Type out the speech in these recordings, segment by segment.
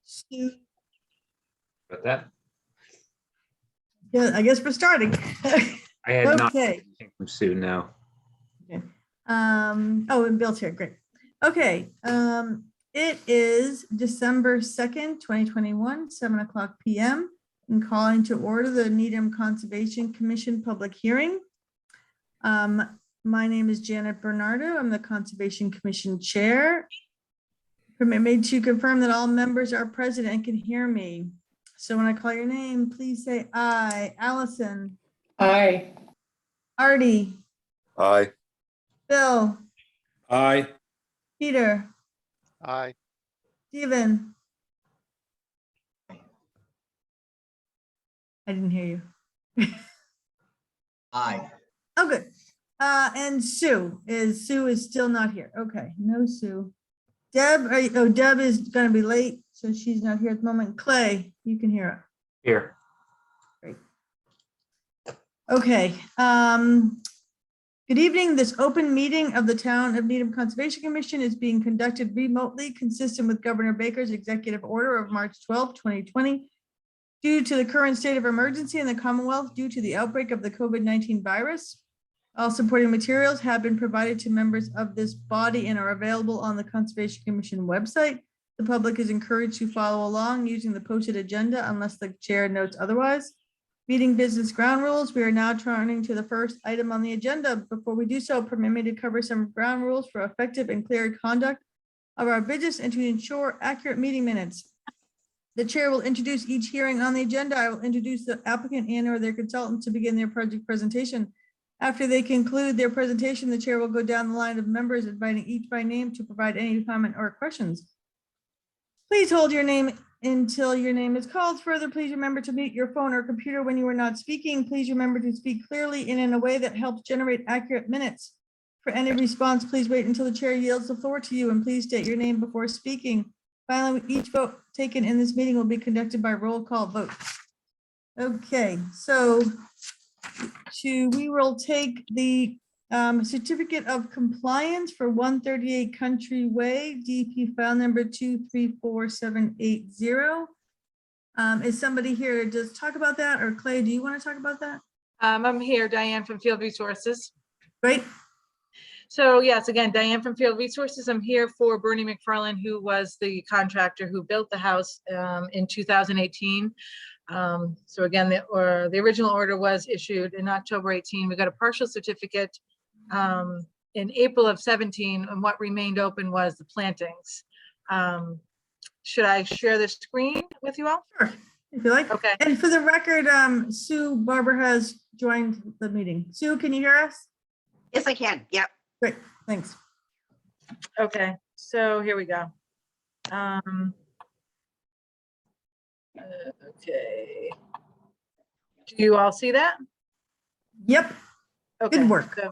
Stu. Got that? Yeah, I guess we're starting. I had not Okay. from Sue, no. Oh, and Bill's here. Great. Okay. It is December 2nd, 2021, 7:00 p.m. I'm calling to order the Needham Conservation Commission public hearing. My name is Janet Bernardo. I'm the Conservation Commission Chair. Permit me to confirm that all members are present and can hear me. So when I call your name, please say aye. Allison. Aye. Artie. Aye. Bill. Aye. Peter. Aye. Stephen. I didn't hear you. Aye. Oh, good. And Sue is still not here. Okay, no Sue. Deb, Deb is gonna be late, so she's not here at the moment. Clay, you can hear her. Here. Okay, good evening. This open meeting of the Town of Needham Conservation Commission is being conducted remotely, consistent with Governor Baker's executive order of March 12, 2020. Due to the current state of emergency in the Commonwealth due to the outbreak of the COVID-19 virus. All supporting materials have been provided to members of this body and are available on the Conservation Commission website. The public is encouraged to follow along using the posted agenda unless the chair notes otherwise. Meeting business ground rules. We are now turning to the first item on the agenda. Before we do so, permit me to cover some ground rules for effective and clear conduct of our business and to ensure accurate meeting minutes. The chair will introduce each hearing on the agenda. I will introduce the applicant and or their consultant to begin their project presentation. After they conclude their presentation, the chair will go down the line of members, inviting each by name to provide any comment or questions. Please hold your name until your name is called. Further, please remember to mute your phone or computer when you are not speaking. Please remember to speak clearly and in a way that helps generate accurate minutes. For any response, please wait until the chair yields the floor to you and please state your name before speaking. Finally, each vote taken in this meeting will be conducted by roll call vote. Okay, so we will take the certificate of compliance for 138 Country Way, DP file number 234780. Is somebody here to just talk about that, or Clay, do you want to talk about that? I'm here, Diane from Field Resources. Great. So yes, again, Diane from Field Resources. I'm here for Bernie McFarland, who was the contractor who built the house in 2018. So again, the original order was issued in October 18. We got a partial certificate in April of 17, and what remained open was the plantings. Should I share the screen with you all? Sure, if you like. Okay. And for the record, Sue Barber has joined the meeting. Sue, can you hear us? Yes, I can. Yep. Great, thanks. Okay, so here we go. Okay. Do you all see that? Yep, Okay. good work. So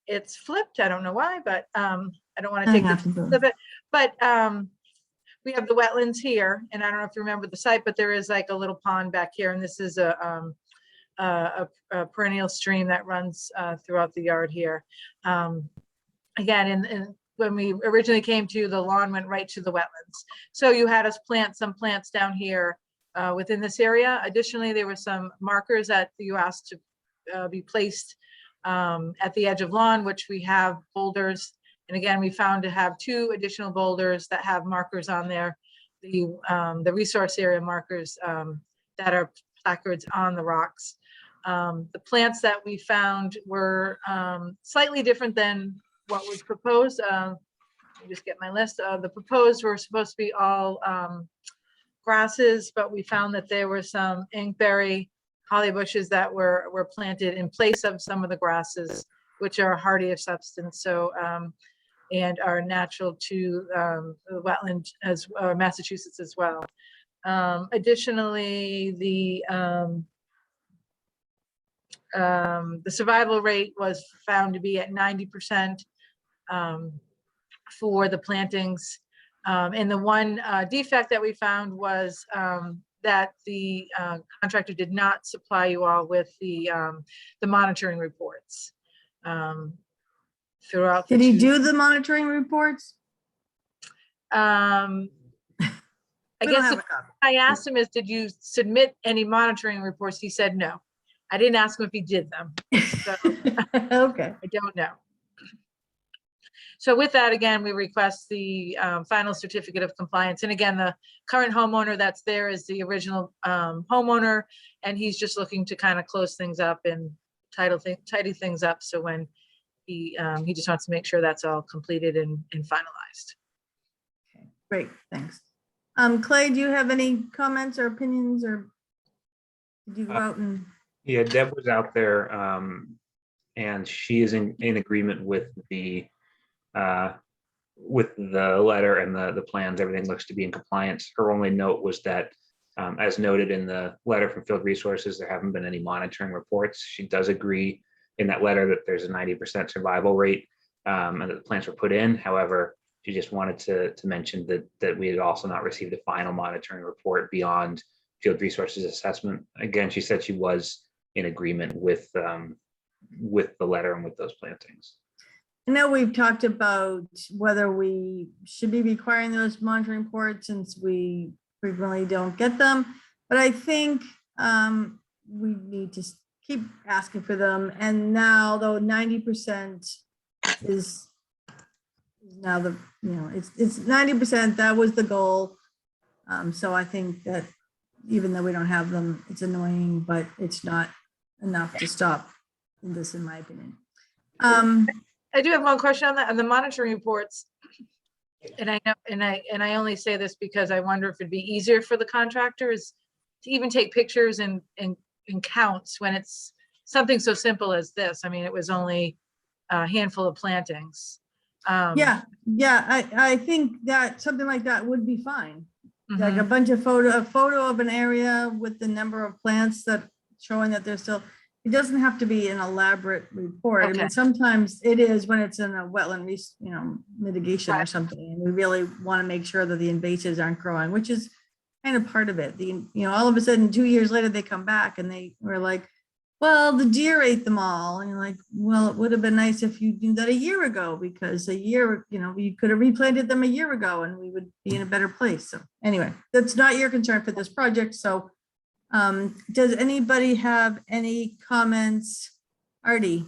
it's flipped. I don't know why, but I don't want to I take have to the do flip it. But we have the wetlands here, and I don't know if you remember the site, but there is like a little pond back here, and this is a perennial stream that runs throughout the yard here. Again, and when we originally came to, the lawn went right to the wetlands. So you had us plant some plants down here within this area. Additionally, there were some markers that you asked to be placed at the edge of lawn, which we have boulders. And again, we found to have 2 additional boulders that have markers on there. The resource area markers that are placards on the rocks. The plants that we found were slightly different than what was proposed. Let me just get my list. The proposed were supposed to be all grasses, but we found that there were some inkberry holly bushes that were planted in place of some of the grasses, which are hardy of substance. So and are natural to the wetland as Massachusetts as well. Additionally, the survival rate was found to be at 90% for the plantings. And the one defect that we found was that the contractor did not supply you all with the monitoring reports throughout. Did he do the monitoring reports? I We don't guess have if a copy. I asked him is, did you submit any monitoring reports? He said no. I didn't ask him if he did them. So Okay, I don't know. So with that, again, we request the final certificate of compliance. And again, the current homeowner that's there is the original homeowner, and he's just looking to kind of close things up and tidy things up. So when he just wants to make sure that's all completed and finalized. okay, great, thanks. Clay, do you have any comments or opinions, or did you go out and, Yeah, Deb was out there, and she is in agreement with the letter and the plans. Everything looks to be in compliance. Her only note was that, as noted in the letter from Field Resources, there haven't been any monitoring reports. She does agree in that letter that there's a 90% survival rate, and that the plants were put in. However, she just wanted to mention that we had also not received a final monitoring report beyond Field Resources assessment. Again, she said she was in agreement with the letter and with those plantings. I know we've talked about whether we should be requiring those monitoring reports since we frequently don't get them, but I think we need to keep asking for them. And now, though 90% is now it's 90%, that was the goal. So I think that even though we don't have them, it's annoying, but it's not enough to stop this, in my opinion. I do have one question on that, on the monitoring reports. And I know, and I only say this because I wonder if it'd be easier for the contractors to even take pictures and counts when it's something so simple as this. I mean, it was only a handful of plantings. Yeah, I think that something like that would be fine. Like a Mhm. bunch of a photo of an area with the number of plants that showing that there's still, it doesn't have to be an elaborate report. I Okay. mean, sometimes it is when it's in a wetland, mitigation or Right. something. And we really want to make sure that the invasives aren't growing, which is kind of part of it. All of a sudden, 2 years later, they come back and they were like, well, the deer ate them all. And you're like, well, it would have been nice if you knew that a year ago, because you could have replanted them a year ago and we would be in a better place. So anyway, that's not your concern for this project. So does anybody have any comments? Artie?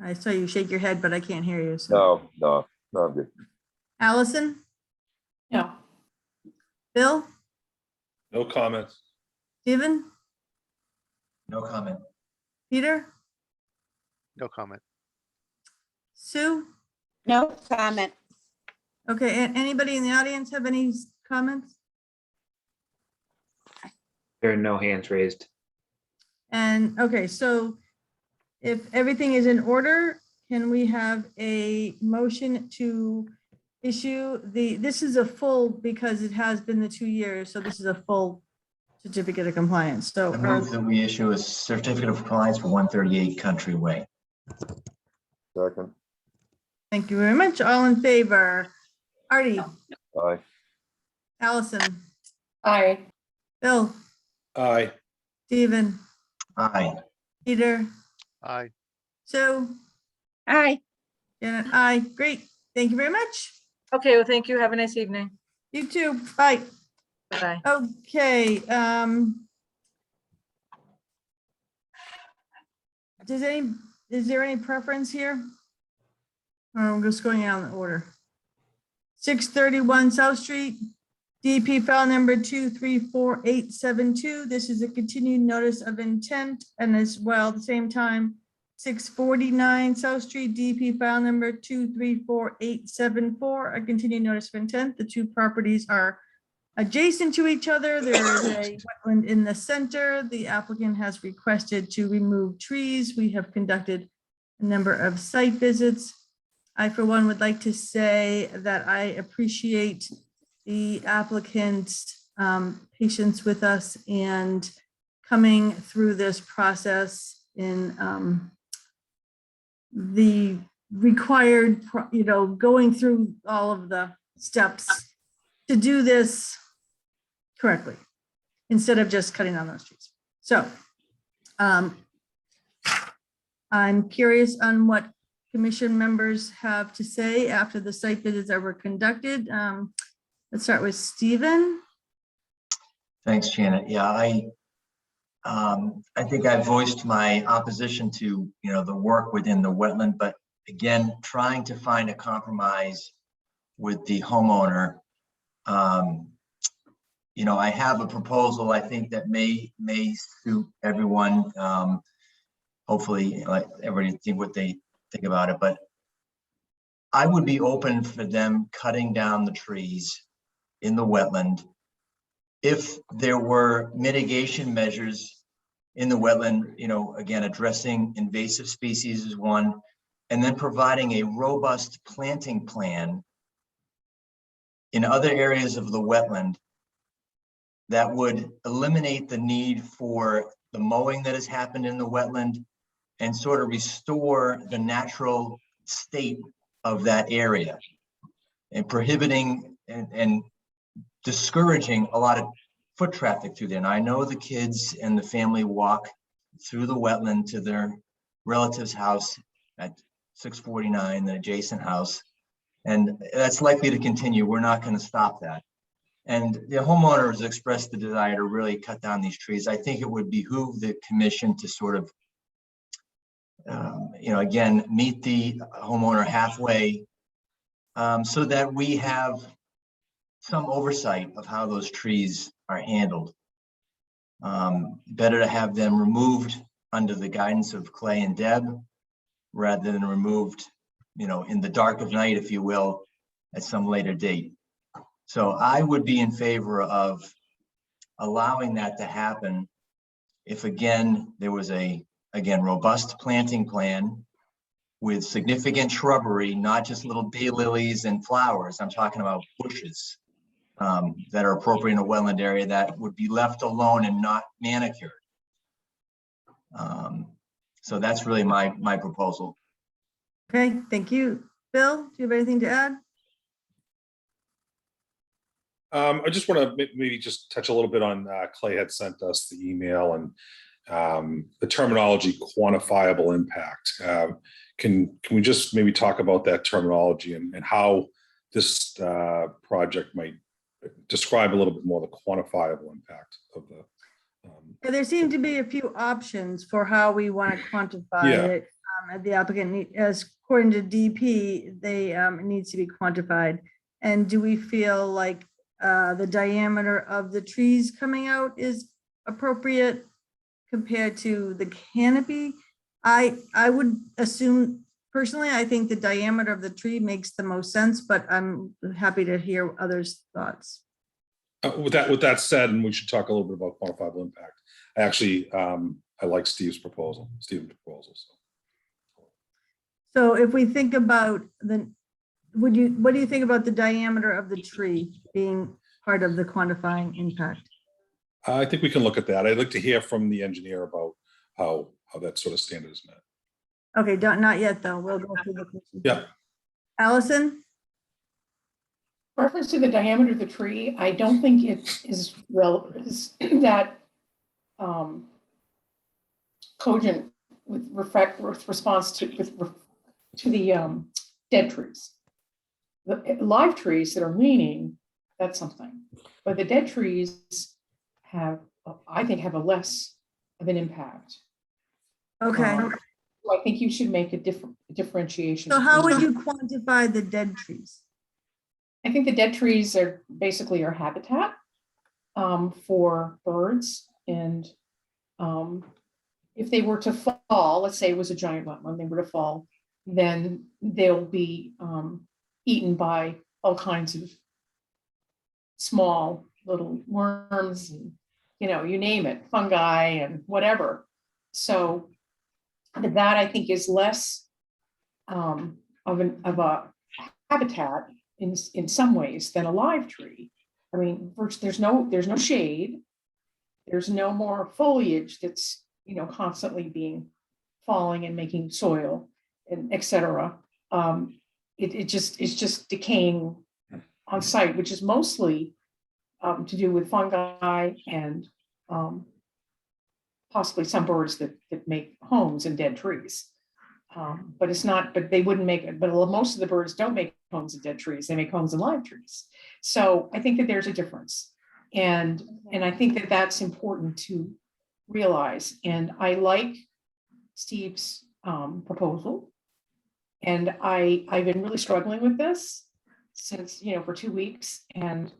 I saw you shake your head, but I can't hear you. So No, I'm good. Allison? No. Bill? No comments. Steven? No comment. Peter? No comment. Sue? No comment. Okay, and anybody in the audience have any comments? There are no hands raised. And, okay, so if everything is in order, can we have a motion to issue this is a full, because it has been the 2 years, so this is a full certificate of compliance. So I move that we issue a certificate of compliance for 138 Country Way. Second. thank you very much. All in favor? Artie? Aye. Allison? Aye. Bill? Aye. Steven? Aye. Peter? Aye. Sue? Aye. Janet? Aye. Great. Thank you very much. Okay, well, thank you. Have a nice evening. You too. Bye. Bye-bye. Okay, is there any preference here? Or I'm just going out in order. 631 South Street, DP file number 234872. This is a continued notice of intent, and as well, at the same time, 649 South Street, DP file number 234874, a continued notice of intent. The two properties are adjacent to each other. There is a wetland in the center. The applicant has requested to remove trees. We have conducted a number of site visits. I, for one, would like to say that I appreciate the applicant's patience with us and coming through this process in the required, going through all of the steps to do this correctly, instead of just cutting down those trees. So I'm curious on what commission members have to say after the site visits that were conducted. Let's start with Stephen. Thanks, Janet. Yeah, I think I voiced my opposition to, the work within the wetland, but again, trying to find a compromise with the homeowner. I have a proposal, I think that may suit everyone. Hopefully, let everybody think what they think about it, but I would be open for them cutting down the trees in the wetland if there were mitigation measures in the wetland, again, addressing invasive species is one, and then providing a robust planting plan in other areas of the wetland that would eliminate the need for the mowing that has happened in the wetland and sort of restore the natural state of that area, and prohibiting and discouraging a lot of foot traffic through there. And I know the kids and the family walk through the wetland to their relative's house at 649, the adjacent house, and that's likely to continue. We're not going to stop that. And the homeowner has expressed the desire to really cut down these trees. I think it would behoove the commission to sort of, again, meet the homeowner halfway, so that we have some oversight of how those trees are handled. Better to have them removed under the guidance of Clay and Deb rather than removed, in the dark of night, if you will, at some later date. So I would be in favor of allowing that to happen if, again, there was a robust planting plan with significant shrubbery, not just little daylilies and flowers. I'm talking about bushes that are appropriate in a wetland area that would be left alone and not manicured. So that's really my proposal. Okay, thank you. Bill, do you have anything to add? I just want to maybe just touch a little bit on Clay had sent us the email and the terminology quantifiable impact. Can we just maybe talk about that terminology and how this project might describe a little bit more the quantifiable impact of the Yeah, there seem to be a few options for how we want to quantify Yeah. it. The applicant, as according to DP, it needs to be quantified. And do we feel like the diameter of the trees coming out is appropriate compared to the canopy? I would assume, personally, I think the diameter of the tree makes the most sense, but I'm happy to hear others' thoughts. With that said, and we should talk a little bit about quantifiable impact. I actually I like Steven's proposal. So if we think about what do you think about the diameter of the tree being part of the quantifying impact? I think we can look at that. I'd like to hear from the engineer about how that sort of standard is met. Okay, not yet, though. We'll go through the questions. Yeah. Allison? Reference to the diameter of the tree, I don't think it is that cogent with response to the dead trees. The live trees that are leaning, that's something, but the dead trees I think have a less of an impact. Okay, So I think you should make a differentiation. so how would you quantify the dead trees? I think the dead trees are basically our habitat for birds. And if they were to fall, let's say it was a giant wetland, they were to fall, then they'll be eaten by all kinds of small little worms and, you name it, fungi and whatever. So that I think is less of a habitat in some ways than a live tree. I mean, first, there's no shade. There's no more foliage that's, constantly falling and making soil and et cetera. It's just decaying on site, which is mostly to do with fungi and possibly some birds that make homes in dead trees. But it's not, but they wouldn't make it, but most of the birds don't make homes in dead trees. They make homes in live trees. So I think that there's a difference. And I think that that's important to realize. And I like Steve's proposal. And I've been really struggling with this since, for 2 weeks. And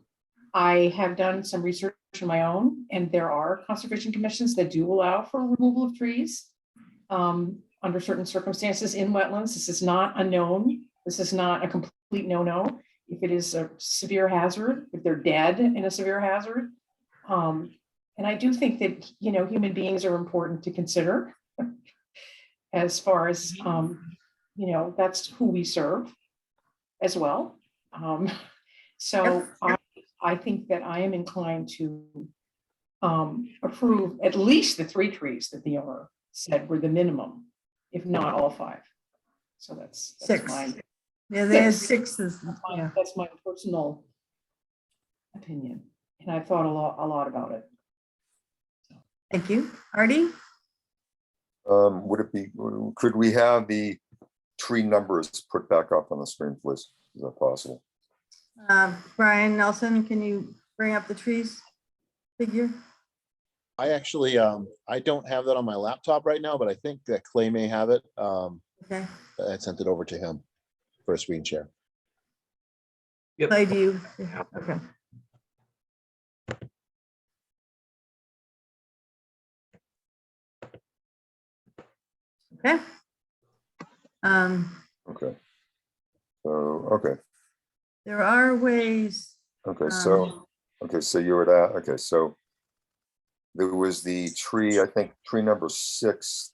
I have done some research on my own, and there are conservation commissions that do allow for removal of trees under certain circumstances in wetlands. This is not a known. This is not a complete no-no. If it is a severe hazard, if they're dead in a severe hazard. And I do think that, human beings are important to consider as far as, that's who we serve as well. So I think that I am inclined to approve at least the 3 trees that the owner said were the minimum, if not all 5. So that's 6. my, Yeah, they had 6. 6. Yeah. that's my personal opinion. And I thought a lot about it. Thank you. Artie? Could we have the tree numbers put back up on the screen, please? Is that possible? Brian Nelson, can you bring up the trees figure? I actually, I don't have that on my laptop right now, but I think that Clay may have it. Okay. I sent it over to him for a screen share. Yep. Clay, do you? Okay. Okay. Okay. So, okay, There are ways. okay, so, okay, so you were at, okay, so there was the tree, I think, tree number 6,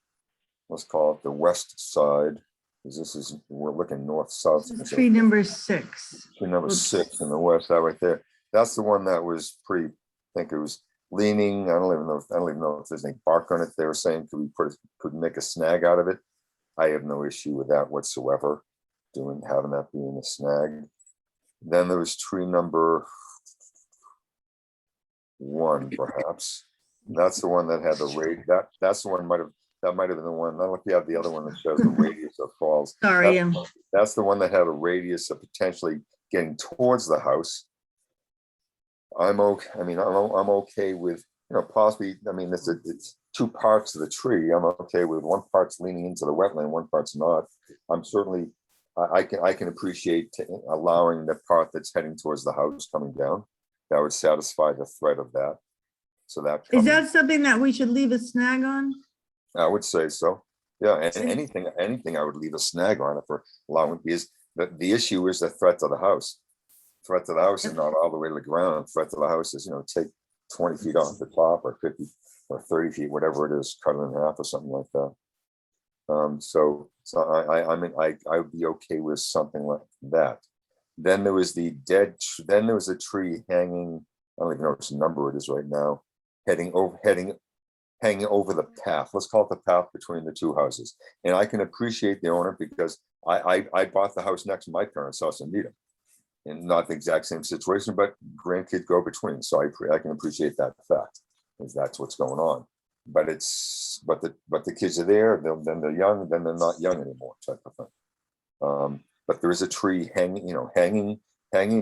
let's call it the west side, because we're looking north-south. This is tree number 6. Tree number Oops. 6 in the west, that right there. That's the one that was I think it was leaning. I don't even know if there's any bark on it. They were saying, could make a snag out of it. I have no issue with that whatsoever, having that being a snag. Then there was tree number 1, perhaps. That's the one that had the rate. That's the one that might have been the one. I don't know if you have the other one that shows the radius of falls. Sorry. That's the one that had a radius of potentially getting towards the house. I'm okay. I mean, I'm okay with, possibly, I mean, it's 2 parts of the tree. I'm okay with one part's leaning into the wetland, one part's not. I'm certainly, I can appreciate allowing the part that's heading towards the house coming down. That would satisfy the threat of that. So that. Is that something that we should leave a snag on? I would say so. Yeah, and anything I would leave a snag on it for allowing, because the issue is the threat to the house. Threat to the house is not all the way to the ground. Threat to the house is, take 20 feet off the top or 50 or 30 feet, whatever it is, cut it in half or something like that. So I mean, I would be okay with something like that. Then there was then there was a tree hanging, I don't even know which number it is right now, hanging over the path. Let's call it the path between the 2 houses. And I can appreciate the owner because I bought the house next to my parents' house in Needham. And not the exact same situation, but grandkid go between. So I can appreciate that fact, because that's what's going on. But the kids are there, then they're young, then they're not young anymore, type of thing. But there is a tree hanging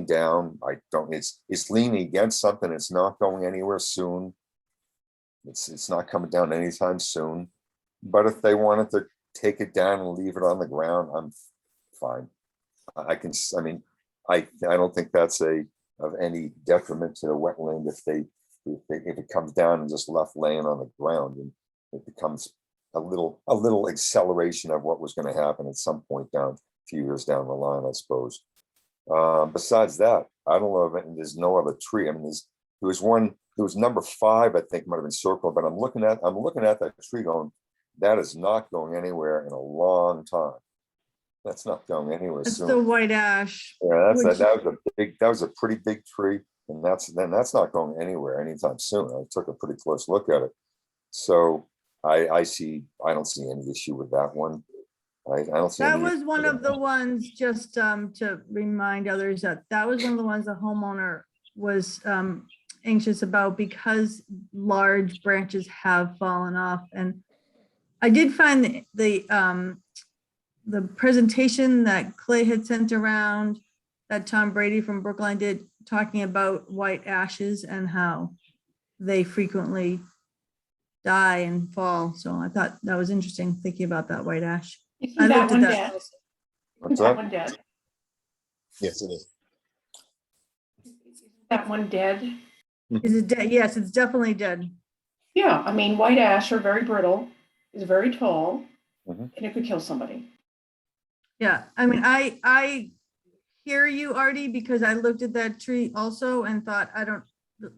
down. It's leaning against something. It's not going anywhere soon. It's not coming down anytime soon. But if they wanted to take it down and leave it on the ground, I'm fine. I don't think that's of any detriment to the wetland if it comes down and just left laying on the ground, and it becomes a little acceleration of what was going to happen at some point a few years down the line, I suppose. Besides that, I don't know if there's no other tree. I mean, there was number 5, I think might have been circled, but I'm looking at that tree going, that is not going anywhere in a long time. That's not going anywhere That's soon. the white ash. Yeah, that was a pretty big tree, and that's not going anywhere anytime soon. I took a pretty close look at it. So I don't see any issue with that one. I don't see. That any was issue one with of that the ones, just to remind others that was one of the ones the homeowner was anxious about because large branches have fallen off. And I did find the the presentation that Clay had sent around, that Tom Brady from Brookline did, talking about white ashes and how they frequently die and fall. So I thought that was interesting, thinking about that white ash. Isn't I that looked at one that dead? also. What's Isn't that up? one dead? Yes, it is. Isn't that one dead? Is it dead? Yes, it's definitely dead. Yeah, I mean, white ash are very brittle, is very tall, Mhm. and it could kill somebody. Yeah, I mean, I hear you, Artie, because I looked at that tree also and thought, I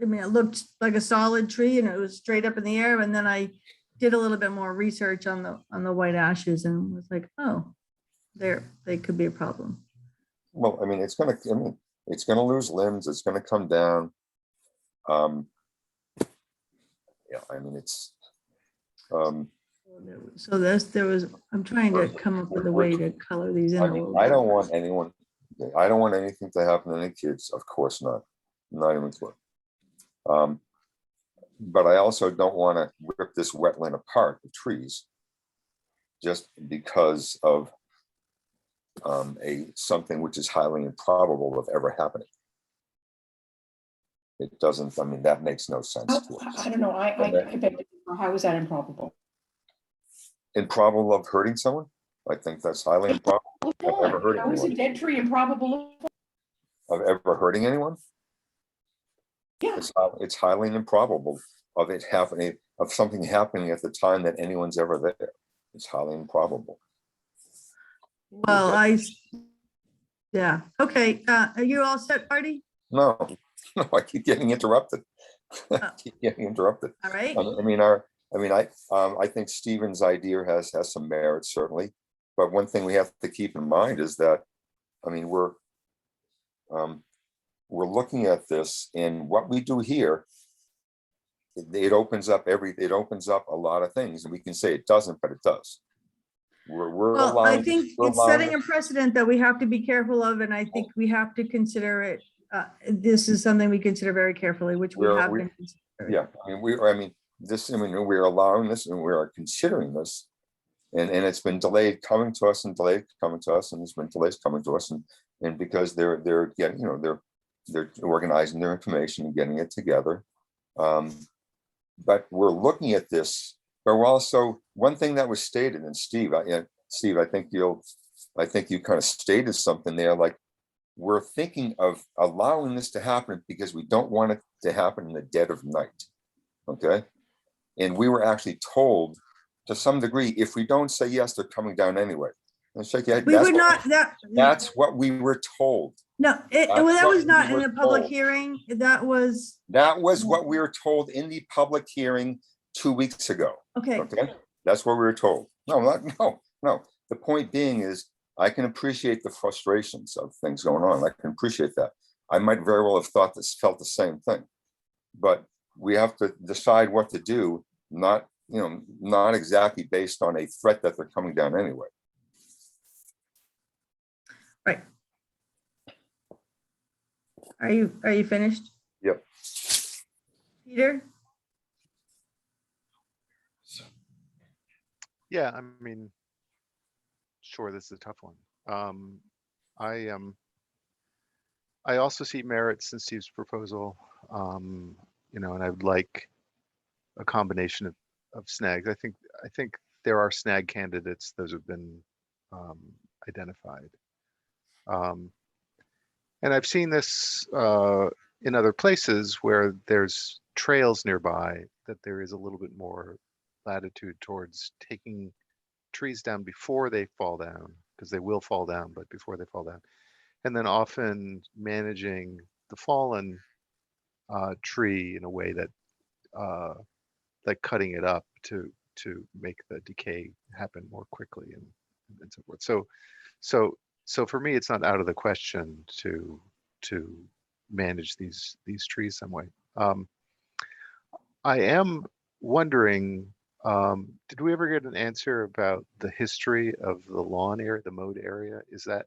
mean, it looked like a solid tree and it was straight up in the air. And then I did a little bit more research on the white ashes and was like, oh, they could be a problem. Well, I mean, it's gonna lose limbs, it's gonna come down. Yeah, I mean, So there was, I'm trying to come up with a way to color these in I a mean, little I bit. don't want anything to happen to any kids, of course not, not even close. But I also don't want to rip this wetland apart, the trees, just because of something which is highly improbable of ever happening. It doesn't, I mean, that makes no sense to us. I don't know, I beg to differ. How is that improbable? Improbable of hurting someone? I think that's highly improbable of ever hurting How is a anyone. dead tree improbable? Of ever hurting anyone? Yeah. It's highly improbable of it happening, of something happening at the time that anyone's ever there. It's highly improbable. Well, yeah, okay. Are you all set, Artie? No, no, I keep getting interrupted. Keep getting interrupted. All right. I think Stephen's idea has some merit, certainly. But one thing we have to keep in mind is that, I mean, we're looking at this, and what we do here, it opens up a lot of things, and we can say it doesn't, but it does. Well, I think it's setting a precedent that we have to be careful of, and I think we have to consider it. This is something we consider very carefully, which we have been. Yeah, we're allowing this, and we are considering this. And it's been delayed coming to us and delayed coming to us, and there's been delays coming to us, and because they're getting, they're organizing their information and getting it together. But we're looking at this, but we're also, one thing that was stated, and Steve, I think you kind of stated something there, like, we're thinking of allowing this to happen because we don't want it to happen in the dead of night. Okay. And we were actually told, to some degree, if we don't say yes, they're coming down anyway. And shake your head. We would not, That's what we were told. no, that was not in the public hearing. That was what we were told in the public hearing 2 weeks ago. okay. Okay, that's what we were told. No. The point being is, I can appreciate the frustrations of things going on. I can appreciate that. I might very well have felt the same thing, but we have to decide what to do, not exactly based on a threat that they're coming down anyway. Right. Are you finished? Yep. Peter? Yeah, I mean, sure, this is a tough one. I also see merits in Steve's proposal, and I would like a combination of snags. I think there are snag candidates; those have been identified, and I've seen this in other places where there's trails nearby, that there is a little bit more latitude towards taking trees down before they fall down, because they will fall down, but before they fall down, and then often managing the fallen tree in a way that like cutting it up to make the decay happen more quickly and so forth. So for me, it's not out of the question to manage these trees some way. I am wondering, did we ever get an answer about the history of the lawn area, the mowed area? Is that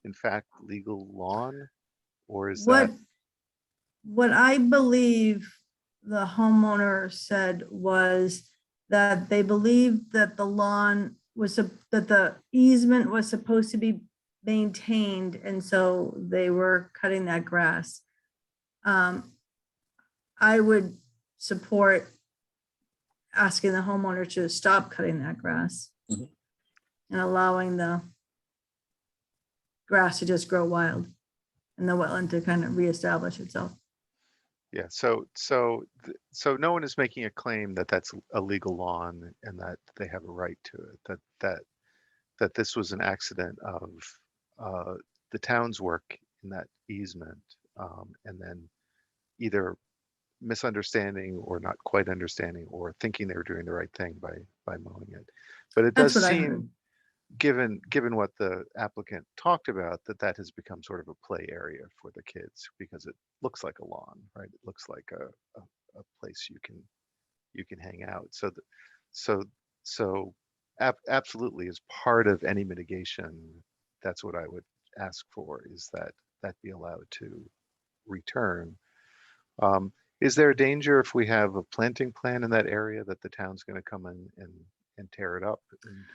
in fact legal lawn, or is that? What I believe the homeowner said was that they believed that the lawn that the easement was supposed to be maintained, and so they were cutting that grass. I would support asking the homeowner to stop cutting that grass Mhm. and allowing the grass to just grow wild and the wetland to kind of reestablish itself. Yeah, so no one is making a claim that that's a legal lawn and that they have a right to it, that this was an accident of the town's work in that easement, and then either misunderstanding or not quite understanding or thinking they were doing the right thing by mowing it. But it That's does what I heard. seem, given what the applicant talked about, that has become sort of a play area for the kids because it looks like a lawn, right? It looks like a place you can hang out. So absolutely, as part of any mitigation, that's what I would ask for, is that be allowed to return. Is there a danger if we have a planting plan in that area that the town's going to come in and tear it up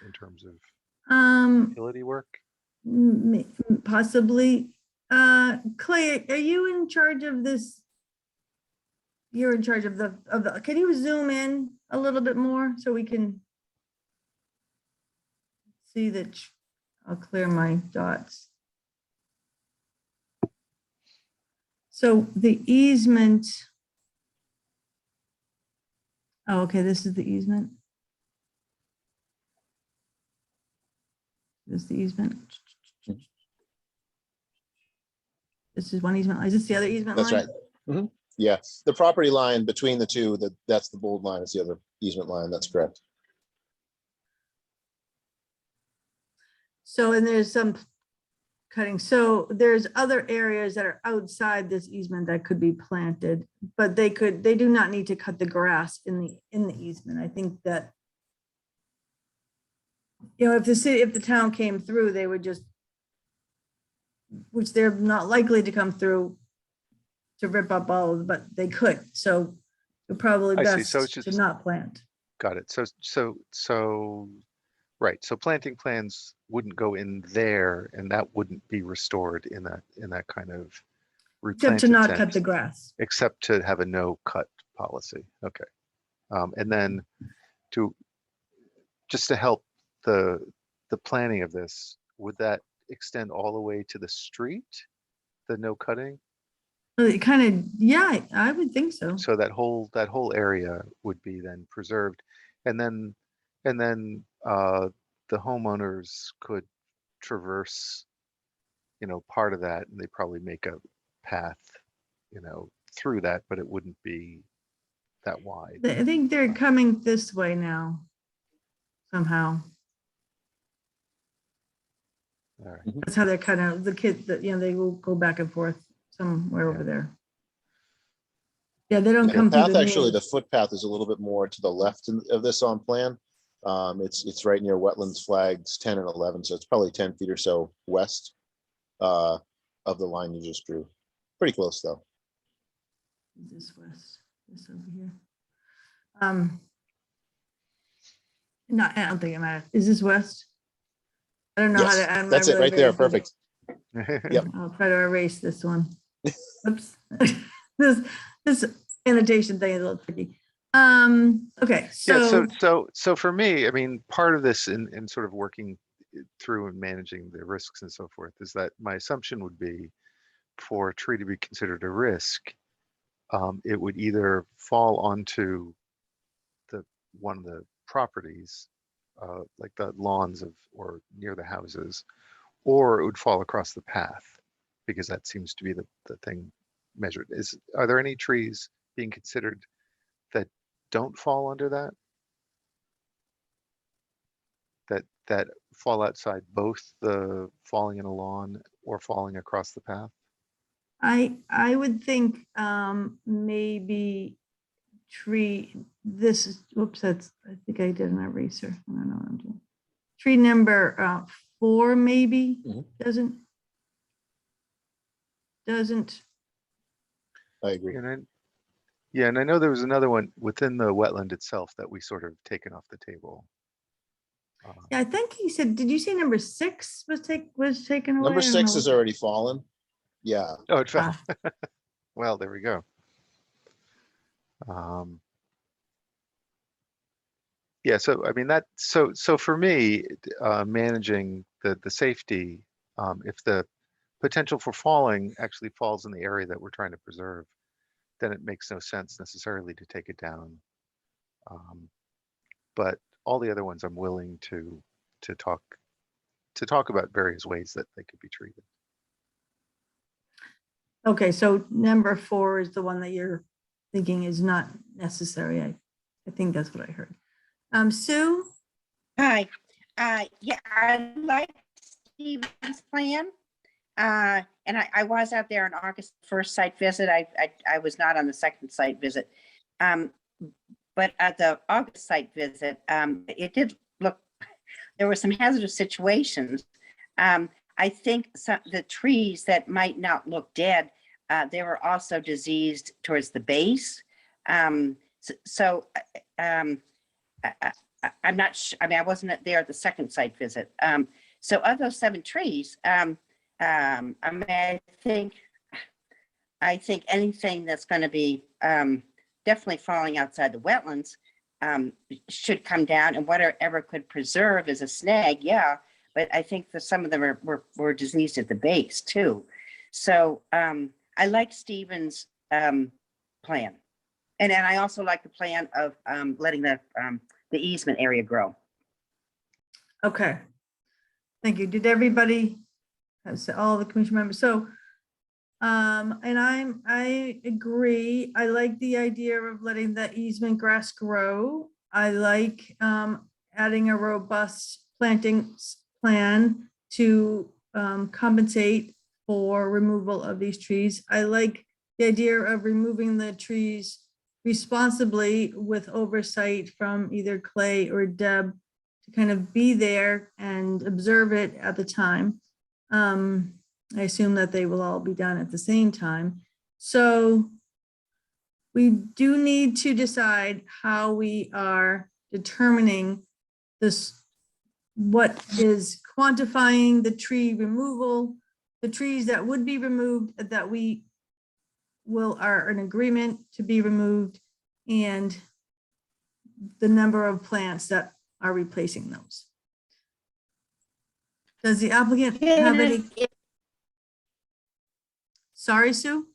in terms of utility work? Possibly. Clay, are you in charge of this? You're in charge of the, can you zoom in a little bit more so we can see that? I'll clear my dots. So the easement. Oh, okay, this is the easement. This is the easement. This is one easement. Is this the other easement That's line? right. Mhm. Yes, the property line between the two, that's the bold line, is the other easement line. That's correct. So, and there's some cutting. So there's other areas that are outside this easement that could be planted, but they do not need to cut the grass in the easement. I think that, you know, if the town came through, they would just, which they're not likely to come through to rip up all of, but they could. So it's probably I see. best So it's to just- not plant. Got it. Right. So planting plans wouldn't go in there, and that wouldn't be restored in that kind of Except to replanted not cut sense, the grass. except to have a no cut policy. Okay. And then just to help the planning of this, would that extend all the way to the street, the no cutting? It kind of, yeah, I would think so. So that whole area would be then preserved, and then the homeowners could traverse, part of that, and they probably make a path, through that, but it wouldn't be that wide. I think they're coming this way now, somehow. All right. That's how they're kind of, the kids, that, they will go back and forth somewhere over Yeah. there. Yeah, they don't The come through path, the actually, main. the footpath is a little bit more to the left of this on plan. It's right near wetlands flags 10 and 11, so it's probably 10 feet or so west of the line you just drew. Pretty close, though. This west, this over here. No, I don't think it matters. Is this west? I don't know how Yes, to. I'm not that's it really right there. very good at- Perfect. Yep. I'll try to erase this one. Oops. This annotation thing is a little tricky. Okay, Yeah, so. so for me, I mean, part of this in sort of working through and managing the risks and so forth is that my assumption would be, for a tree to be considered a risk, it would either fall onto one of the properties, like the lawns or near the houses, or it would fall across the path, because that seems to be the thing measured. Are there any trees being considered that don't fall under that? That fall outside both the falling in a lawn or falling across the path? I would think maybe this is, whoops, I think I did an eraser. I don't know what I'm doing. Tree number 4 maybe Mhm. doesn't. I agree. And I know there was another one within the wetland itself that we sort of taken off the table. Yeah, I think he said, did you say number 6 was taken away? Number I don't 6 know. has already fallen. Yeah, Oh, it fell. Ah, Well, there we go. Yeah, so I mean so for me, managing the safety, if the potential for falling actually falls in the area that we're trying to preserve, then it makes no sense necessarily to take it down. But all the other ones, I'm willing to talk about various ways that they could be treated. Okay, so number 4 is the one that you're thinking is not necessary. I think that's what I heard. Sue? Hi, yeah, I like Stephen's plan. And I was out there on August 1st site visit. I was not on the second site visit. But at the August site visit, it did look, there were some hazardous situations. I think the trees that might not look dead, they were also diseased towards the base. I'm not sure, I mean, I wasn't there at the second site visit. So of those 7 trees, I mean, I think anything that's going to be definitely falling outside the wetlands should come down, and whatever could preserve is a snag, yeah. But I think that some of them were diseased at the base too. So I like Stephen's plan. And then I also like the plan of letting the easement area grow. Okay. Thank you. Did everybody, all the commission members? So, and I agree. I like the idea of letting the easement grass grow. I like adding a robust planting plan to compensate for removal of these trees. I like the idea of removing the trees responsibly with oversight from either Clay or Deb to kind of be there and observe it at the time. I assume that they will all be done at the same time. So we do need to decide how we are determining this, what is quantifying the tree removal, the trees that would be removed that we are in agreement to be removed, and the number of plants that are replacing those. Does the applicant have any? Sorry, Sue?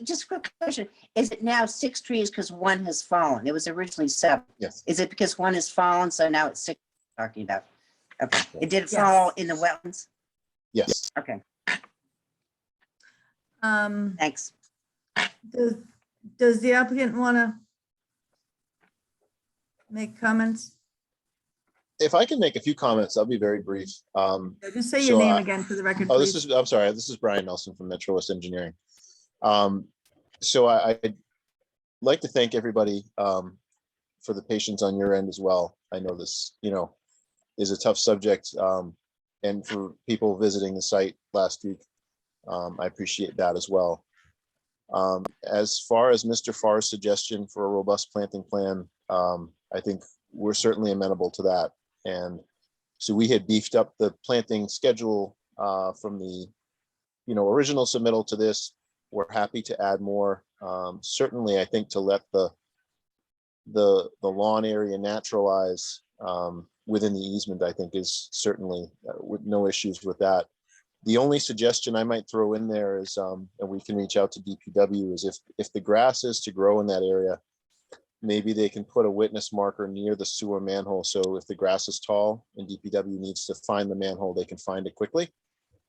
Just a quick question. Is it now 6 trees because 1 has fallen? It was originally 7. yes. Is it because 1 has fallen, so now it's 6 talking about? Okay. It did Yes. fall in the wetlands? Yes. Okay, Um, thanks. does the applicant want to make comments? If I can make a few comments, I'll be very brief. Just say your So, name again for the record, Oh, please. I'm sorry, this is Brian Nelson from Metro West Engineering. So I'd like to thank everybody for the patience on your end as well. I know this, is a tough subject. And for people visiting the site last week, I appreciate that as well. As far as Mr. Farr's suggestion for a robust planting plan, I think we're certainly amenable to that. And so we had beefed up the planting schedule from the original submittal to this. We're happy to add more. Certainly, I think to let the lawn area naturalize within the easement, I think is certainly with no issues with that. The only suggestion I might throw in there is, and we can reach out to DPW, is if the grass is to grow in that area, maybe they can put a witness marker near the sewer manhole. So if the grass is tall and DPW needs to find the manhole, they can find it quickly.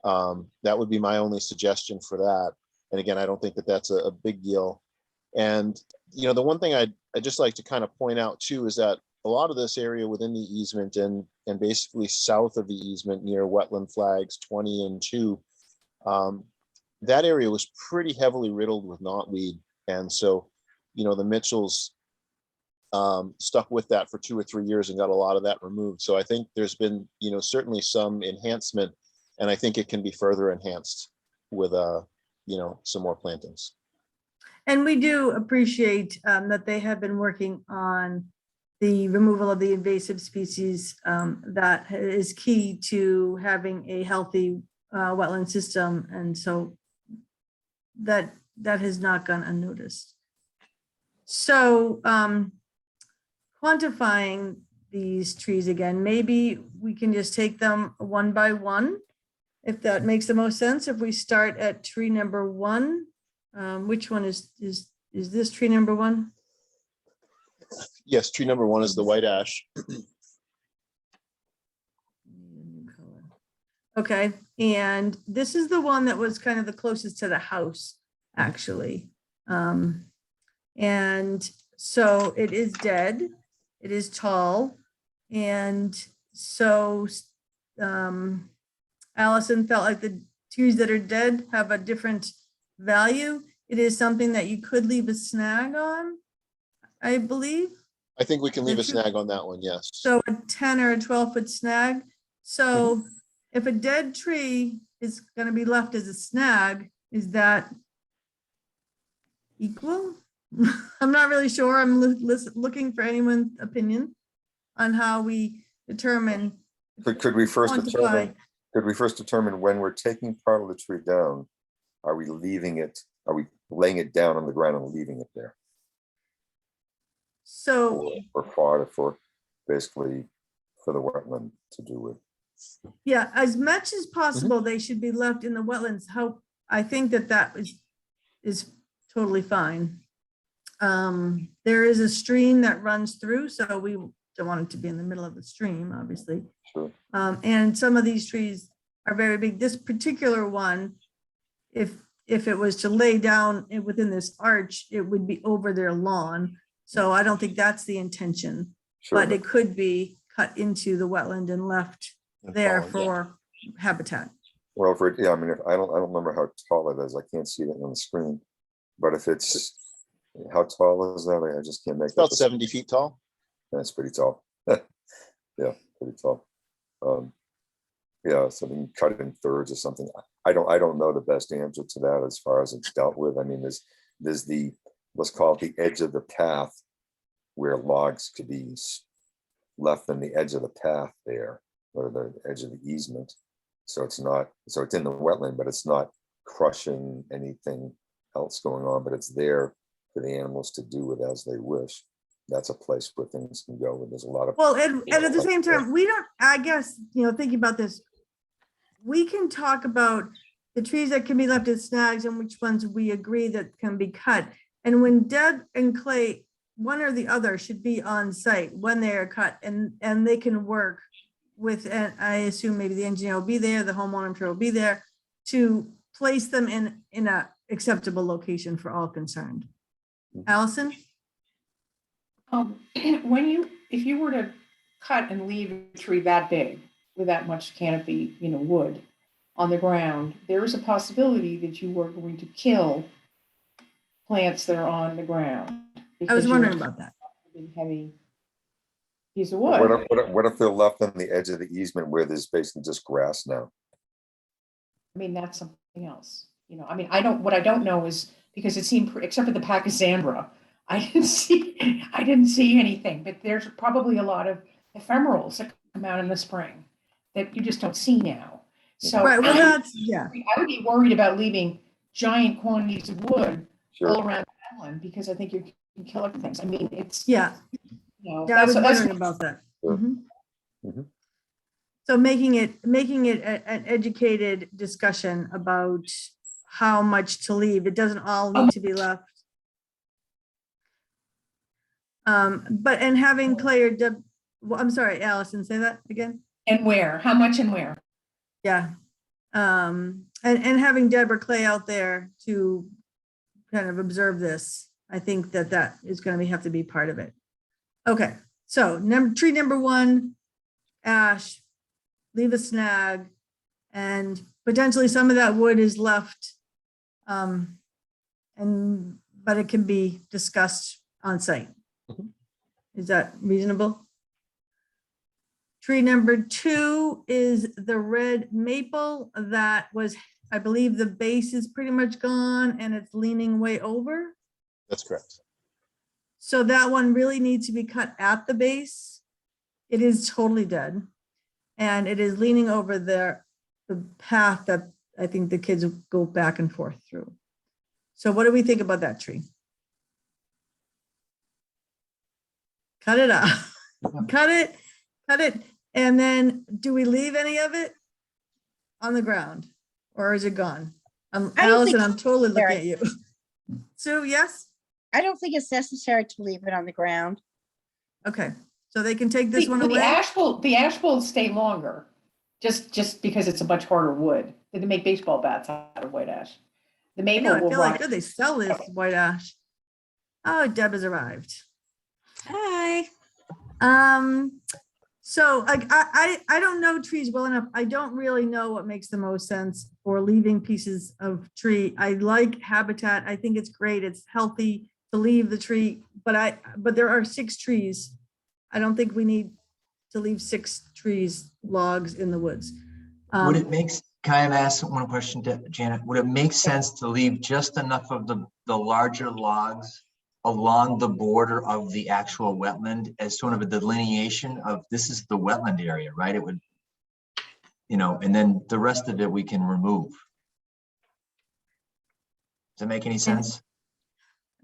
That would be my only suggestion for that. And again, I don't think that that's a big deal. And, the one thing I'd just like to kind of point out too, is that a lot of this area within the easement and basically south of the easement near wetland flags 20 and 2, that area was pretty heavily riddled with knotweed. And so, the Mitchells stuck with that for 2 or 3 years and got a lot of that removed. So I think there's been, certainly some enhancement, and I think it can be further enhanced with, some more plantings. And we do appreciate that they have been working on the removal of the invasive species that is key to having a healthy wetland system. And so that has not gone unnoticed. So quantifying these trees again, maybe we can just take them one by one, if that makes the most sense. If we start at tree number 1, which one is this tree number 1? Yes, tree number 1 is the white ash. Okay, and this is the one that was kind of the closest to the house, actually. And so it is dead, it is tall, and so Allison felt like the trees that are dead have a different value. It is something that you could leave a snag on, I believe. I think we can leave a If you- snag on that one, yes. So a 10 or a 12-foot snag. So if a dead tree is going to be left as a snag, is that equal? I'm not really sure. I'm looking for anyone's opinion on how we determine. Could we first quantify. determine when we're taking part of the tree down, are we leaving it, are we laying it down on the ground and leaving it there? So, For basically for the wetland to do with. yeah, as much as possible, they should be left in the wetlands. How, I think that is totally fine. There is a stream that runs through, so we don't want it to be in the middle of the stream, obviously. Sure. And some of these trees are very big. This particular one, if it was to lay down within this arch, it would be over their lawn. So I don't think that's the intention, Sure. but it could be cut into the wetland and left there Fallen, yeah. for habitat. Well, if it, yeah, I mean, if I don't remember how tall it is. I can't see it on the screen. But if it's, how tall is that? I just can't make. It's about that. 70 feet tall. That's pretty tall. Yeah, pretty tall. Yeah, so we can cut it in thirds or something. I don't know the best answer to that as far as it's dealt with. I mean, there's the, let's call it the edge of the path where logs could be left on the edge of the path there, or the edge of the easement. So it's not, so it's in the wetland, but it's not crushing anything else going on, but it's there for the animals to do with as they wish. That's a place where things can go, and there's a lot of. Well, and at the same time, we don't, I guess, thinking about this, we can talk about the trees that can be left as snags and which ones we agree that can be cut. And when Deb and Clay, one or the other should be on site when they are cut, and they can work with, and I assume maybe the engineer will be there, the homeowner I'm sure will be there, to place them in a acceptable location for all concerned. Allison? If you were to cut and leave a tree that big with that much canopy, wood on the ground, there is a possibility that you were going to kill plants that are on the ground. I was because wondering you're about that. a big, heavy piece of wood. What if they're left on the edge of the easement where there's basically just grass now? I mean, that's something else. What I don't know is, because it seemed, except for the Pachysandra, I didn't see anything, but there's probably a lot of ephemerals that come out in the spring that you just don't see now. So Right, well, that's, yeah. I would be worried about leaving giant quantities of wood all Sure. around the island, because I think you can kill other things. I mean, it's, Yeah, yeah, I was wondering about that. Sure. Mhm. Mhm. So making it an educated discussion about how much to leave. It doesn't all need to be left. But, and having Clay or Deb, well, I'm sorry, Allison, say that again? and where, how much and where? Yeah. And having Deb or Clay out there to kind of observe this, I think that is going to have to be part of it. Okay, so tree number 1, ash, leave a snag, and potentially some of that wood is left. But it can be discussed on site. Mhm. Is that reasonable? Tree number 2 is the red maple that was, I believe the base is pretty much gone and it's leaning way over. That's correct. So that one really needs to be cut at the base. It is totally dead. And it is leaning over the path that I think the kids will go back and forth through. So what do we think about that tree? Cut it off, cut it. And then do we leave any of it on the ground or is it gone? I don't Allison, think I'm totally looking Sarah. at you. Sue, yes? I don't think it's necessary to leave it on the ground. Okay, so they can take this one The away? ash will stay longer, just because it's a much harder wood. They make baseball bats out of white ash. The I maple know, I will feel like, rot. good, they sell this white ash. Oh, Deb has arrived. Hi. So like, I don't know trees well enough. I don't really know what makes the most sense for leaving pieces of tree. I like habitat. I think it's great. It's healthy to leave the tree, but there are 6 trees. I don't think we need to leave 6 trees, logs in the woods. Would it make, can I ask one question to Janet? Would it make sense to leave just enough of the larger logs along the border of the actual wetland as sort of a delineation of this is the wetland area, right? It would, and then the rest of it we can remove. Does that make any sense?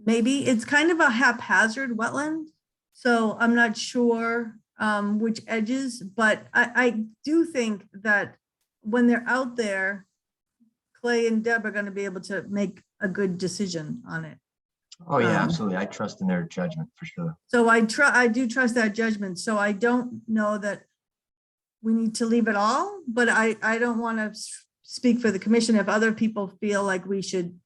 Maybe it's kind of a haphazard wetland, so I'm not sure which edges, but I do think that when they're out there, Clay and Deb are going to be able to make a good decision on it. Oh, yeah, absolutely. I trust in their judgment for sure. So I do trust that judgment. So I don't know that we need to leave it all, but I don't want to speak for the commission. If other people feel like we should,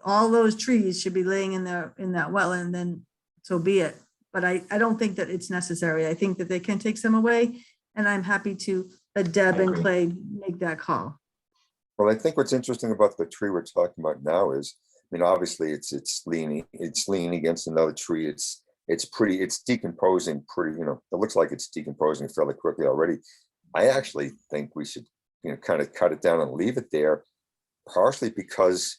all those trees should be laying in that wetland, then so be it. But I don't think that it's necessary. I think that they can take some away, and I'm happy to let Deb and agree. Clay make that call. Well, I think what's interesting about the tree we're talking about now is, obviously it's leaning against another tree. It's decomposing pretty, it looks like it's decomposing fairly quickly already. I actually think we should, kind of cut it down and leave it there, partially because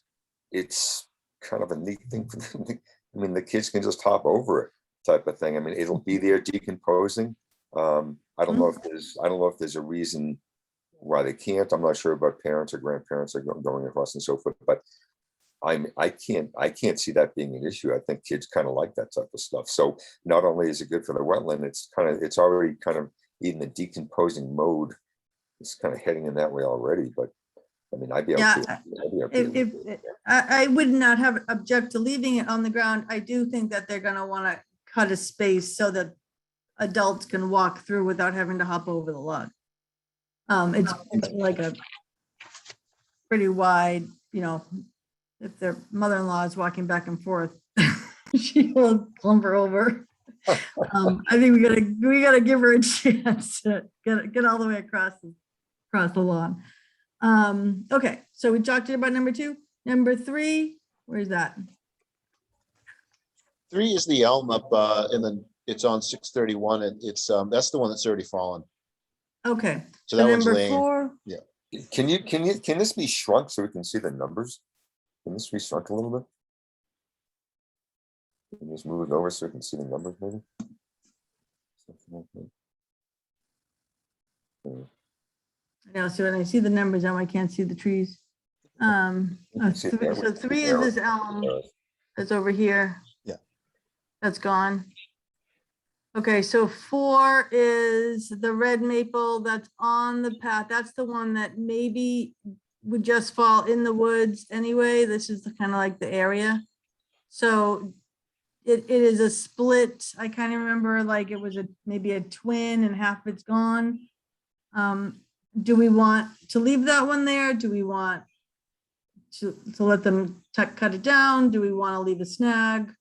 it's kind of a neat thing for them. The kids can just hop over it type of thing. It'll be there decomposing. I don't know if there's a reason why they can't. I'm not sure about parents or grandparents are going across and so forth, but I can't see that being an issue. I think kids kind of like that type of stuff. So not only is it good for the wetland, it's already kind of in the decomposing mode. It's kind of heading in that way already, but I'd be okay. I would not have object to leaving it on the ground. I do think that they're gonna want to cut a space so that adults can walk through without having to hop over the log. It's like a pretty wide, if their mother-in-law is walking back and forth, she will lumber over. I think we gotta give her a chance to get all the way across the lawn. Okay, so we talked about number 2. Number 3, where's that? 3 is the elm up, and then it's on 631, and it's that's the one that's already fallen. Okay, So that one's number laying. 4, Can this be shrunk so we can see the numbers? Can this be shrunk a little bit? Can you just move it over so we can see the numbers maybe? Something like that. I know, so when I see the numbers now, I can't see the trees. So 3 is this elm that's over here. Yeah. That's gone. Okay, so 4 is the red maple that's on the path. That's the one that maybe would just fall in the woods anyway. This is kind of like the area. So it is a split. I kind of remember like it was maybe a twin and half of it's gone. Do we want to leave that one there? Do we want to let them cut it down? Do we want to leave a snag?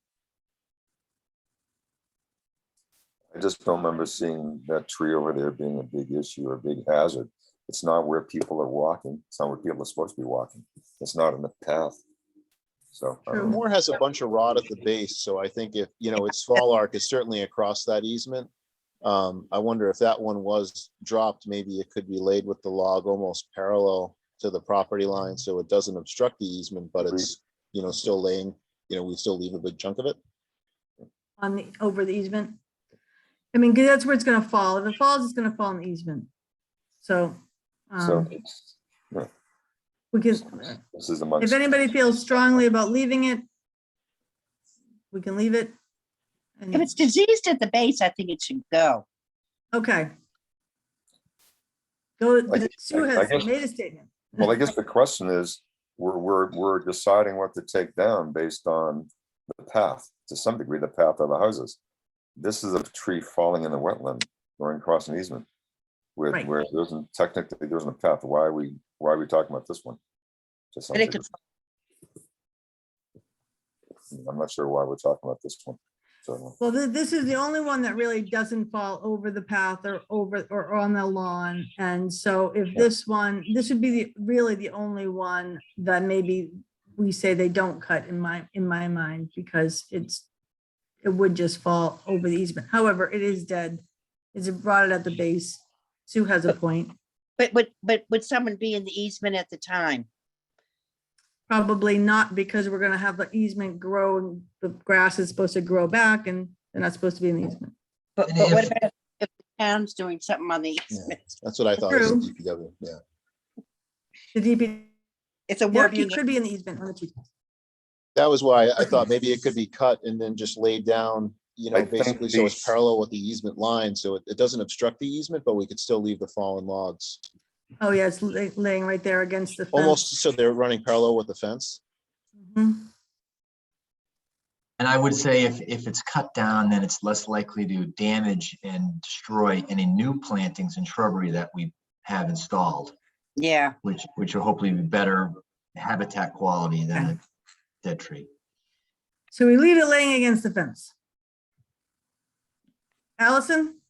I just don't remember seeing that tree over there being a big issue or a big hazard. It's not where people are walking. It's not where people are supposed to be walking. It's not in the path. So I don't know. Moore has a bunch of rod at the base, so I think if, its fall arc is certainly across that easement. I wonder if that one was dropped, maybe it could be laid with the log almost parallel to the property line, so it doesn't obstruct the easement, but it's, still laying, we still leave a big chunk of it. on the, over the easement? I mean, 'cause that's where it's gonna fall. If it falls, it's gonna fall in the easement. So, So we can, this is if amongst, anybody feels strongly about leaving it, we can leave it. If And, it's diseased at the base, I think it should go. okay. Go, Sue I has guess- made a statement. well, I guess the question is, we're deciding what to take down based on the path, to some degree, the path of the houses. This is a tree falling in the wetland going across an easement. Right. Where there isn't, technically, there isn't a path. Why are we talking about this one? To some But it could, degree. I'm not sure why we're talking about this one. So, Well, this is the only one that really doesn't fall over the path or over or on the lawn. And so if this one, this would be really the only one that maybe we say they don't cut in my mind, because it would just fall over the easement. However, it is dead. It's brought it at the base. Sue has a point. but would someone be in the easement at the time? Probably not, because we're gonna have the easement grow and the grass is supposed to grow back and they're not supposed to be in the easement. But And what if- about if the town's doing something on the easement? That's what I thought. was True. the DPW, yeah. The DP, It's a yeah, working, it could be in the easement on the tree. That was why I thought maybe it could be cut and then just laid down, you I know, think basically so it's these- parallel with the easement line, so it doesn't obstruct the easement, but we could still leave the fallen logs. Oh, yeah, it's laying right there against the fence. Almost so they're running parallel with the fence. Mhm. And I would say if it's cut down, then it's less likely to damage and destroy any new plantings and shrubbery that we have installed, yeah. which will hopefully be better habitat quality than a dead tree. So we leave it laying against the fence. Allison?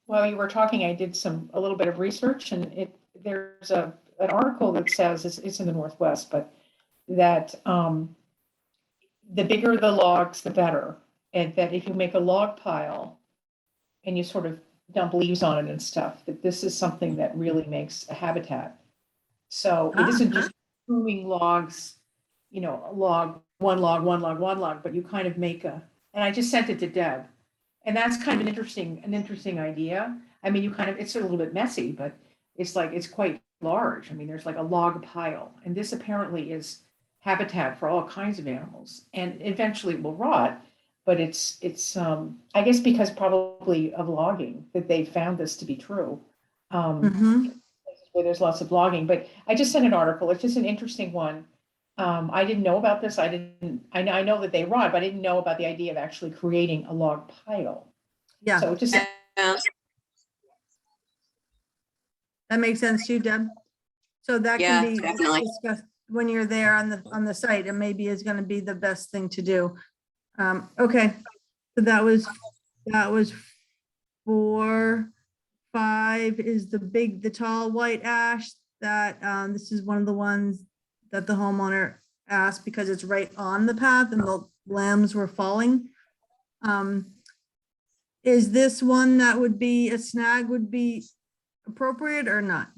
While you were talking, I did a little bit of research, and there's an article that says, it's in the Northwest, but that the bigger the logs, the better. And that if you make a log pile and you sort of dump leaves on it and stuff, that this is something that really makes a habitat. So it isn't just pruning logs, you know, one log, but you kind of make and I just sent it to Deb. And that's kind of an interesting idea. I mean, it's a little bit messy, but it's quite large. I mean, there's like a log pile, and this apparently is habitat for all kinds of animals, and eventually it will rot. But it's I guess because probably of logging that they found this to be true. Mhm. Where there's lots of logging, but I just sent an article. It's just an interesting one. I didn't know about this. I know that they rot, but I didn't know about the idea of actually creating a log pile. Yeah, So just that makes sense too, Deb. So that Yeah, can be definitely. discussed when you're there on the site, and maybe is gonna be the best thing to do. Okay, so that was 4. 5 is the tall white ash that, this is one of the ones that the homeowner asked because it's right on the path and the limbs were falling. Is this one that would be a snag would be appropriate or not?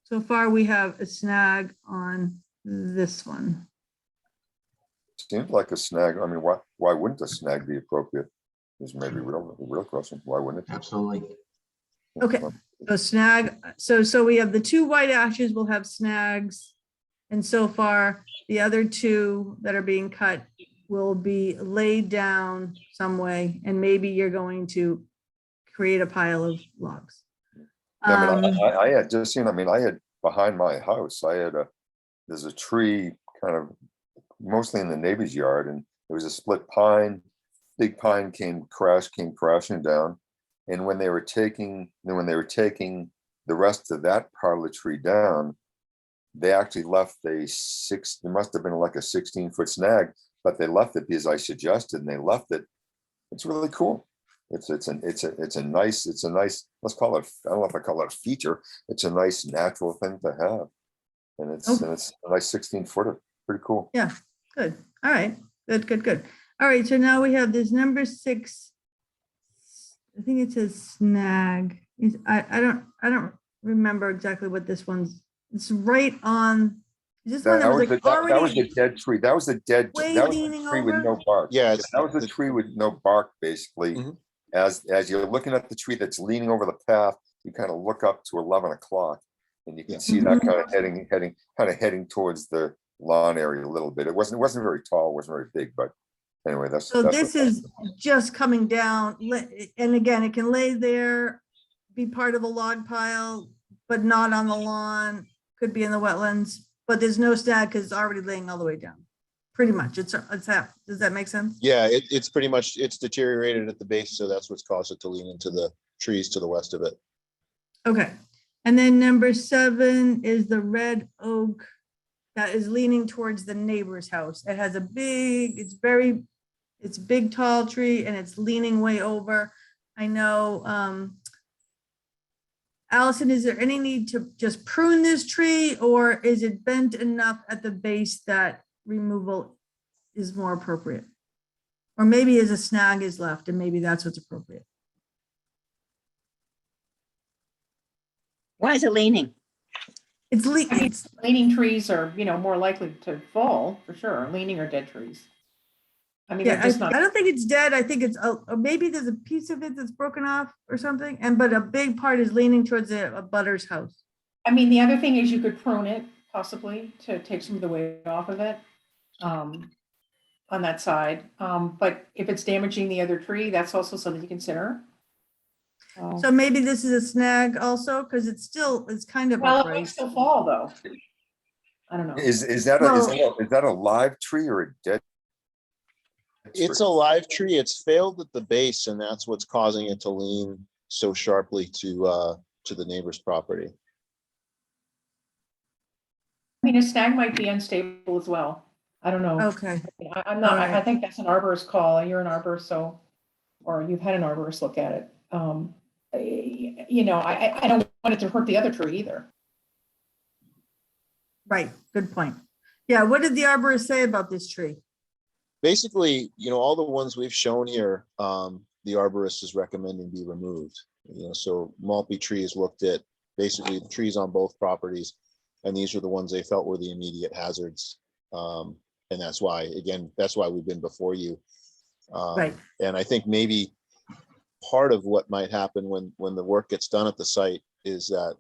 So far, we have a snag on this one. seems like a snag. I mean, why wouldn't a snag be appropriate? Is maybe real question. Why wouldn't it? Absolutely. Okay. So snag, so we have the 2 white ashes will have snags. And so far, the other 2 that are being cut will be laid down some way, and maybe you're going to create a pile of logs. Yeah, I mean, I had just seen, I mean, I had behind my house, there's a tree kind of mostly in the neighbor's yard, and there was a split pine, big pine came crashing down. And when they were taking the rest of that part of the tree down, they actually left there must have been like a 16-foot snag, but they left it because I suggested, and they left it. It's really cool. It's a nice, let's call it, I don't know if I call it a feature. It's a nice natural thing to have. And it's a nice 16-footer, pretty cool. Yeah, good. All right, good. All right, so now we have this number 6. I think it says snag. I don't remember exactly what this one's, it's right on, Is this one That that was was the, like that was already the dead tree. That was the dead, way that was the leaning tree with over? no bark. Yeah, it's That was the the- tree with no bark, basically. Mhm. As you're looking at the tree that's leaning over the path, you kind of look up to 11 o'clock. And you Yeah. can see that kind of heading towards the lawn area a little bit. It wasn't very tall, it wasn't very big, but anyway, that's. So that's this what- is just coming down, and again, it can lay there, be part of a log pile, but not on the lawn, could be in the wetlands, but there's no snag because it's already laying all the way down. Pretty much, it's that, does that make sense? Yeah, it's pretty much, it's deteriorated at the base, so that's what's caused it to lean into the trees to the west of it. Okay, and then number 7 is the red oak that is leaning towards the neighbor's house. It has a big, it's big, tall tree and it's leaning way over. I know, Allison, is there any need to just prune this tree or is it bent enough at the base that removal is more appropriate? Or maybe as a snag is left and maybe that's what's appropriate. Why is it leaning? It's I mean, leaning, leaning trees are, more likely to fall, for sure, leaning or dead trees. I mean, they're yeah, just I not, don't think it's dead. I think it's, or maybe there's a piece of it that's broken off or something. But a big part is leaning towards a butter's house. I mean, the other thing is you could prune it possibly to take some of the weight off of it. On that side, but if it's damaging the other tree, that's also something to consider. So maybe this is a snag also, because it's kind of Well, it might upright. still fall though. I don't know. Is that a live tree or a dead? It's tree? a live tree. It's failed at the base, and that's what's causing it to lean so sharply to the neighbor's property. I mean, a snag might be unstable as well. I don't know. Okay, I'm not, I Alright. think that's an arborist call. You're an arborist, so, or you've had an arborist look at it. I don't want it to hurt the other tree either. right, good point. Yeah, what did the arborist say about this tree? Basically, all the ones we've shown here, the arborist is recommending be removed. So Maltby trees looked at basically the trees on both properties, and these are the ones they felt were the immediate hazards. And that's why we've been before you. Right. And I think maybe part of what might happen when the work gets done at the site is that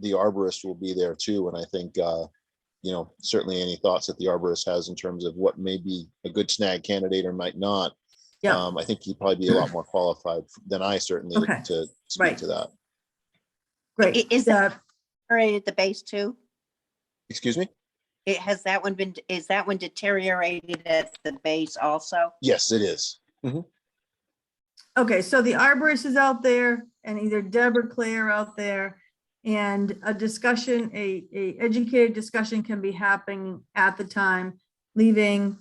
the arborist will be there too. And I think, certainly any thoughts that the arborist has in terms of what may be a good snag candidate or might not. Yeah. I think he'd probably be a lot more qualified than I certainly Okay. to speak Right. to that. Great. Is that deteriorated at the base too? Excuse me? Is that one deteriorated at the base also? Yes, it is. Okay, so the arborist is out there and either Deb or Claire are out there. And a discussion, a educated discussion can be happening at the time, leaving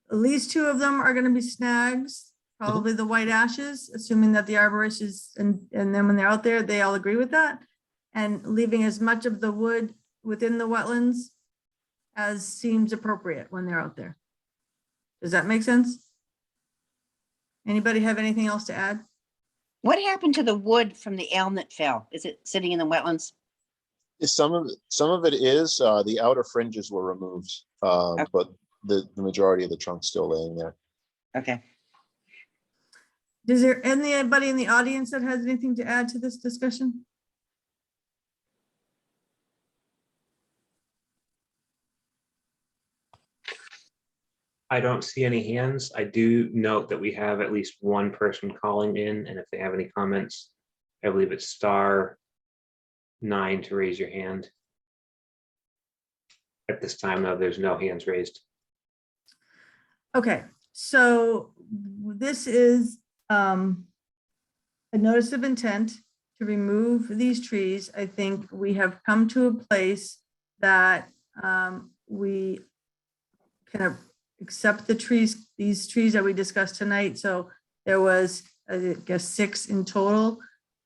at least 2 of them are gonna be snags, probably the white ashes, assuming that the arborist is, and then when they're out there, they all agree with that. And leaving as much of the wood within the wetlands as seems appropriate when they're out there. Does that make sense? Anybody have anything else to add? What happened to the wood from the elm that fell? Is it sitting in the wetlands? Some of it is, the outer fringes were removed, but the majority of the trunk's still laying there. Okay. Is there anybody in the audience that has anything to add to this discussion? I don't see any hands. I do note that we have at least one person calling in, and if they have any comments, I believe it's *9 to raise your hand. At this time, though, there's no hands raised. Okay, so this is a notice of intent to remove these trees. I think we have come to a place that we can accept the trees, these trees that we discussed tonight. So there was, I guess, 6 in total,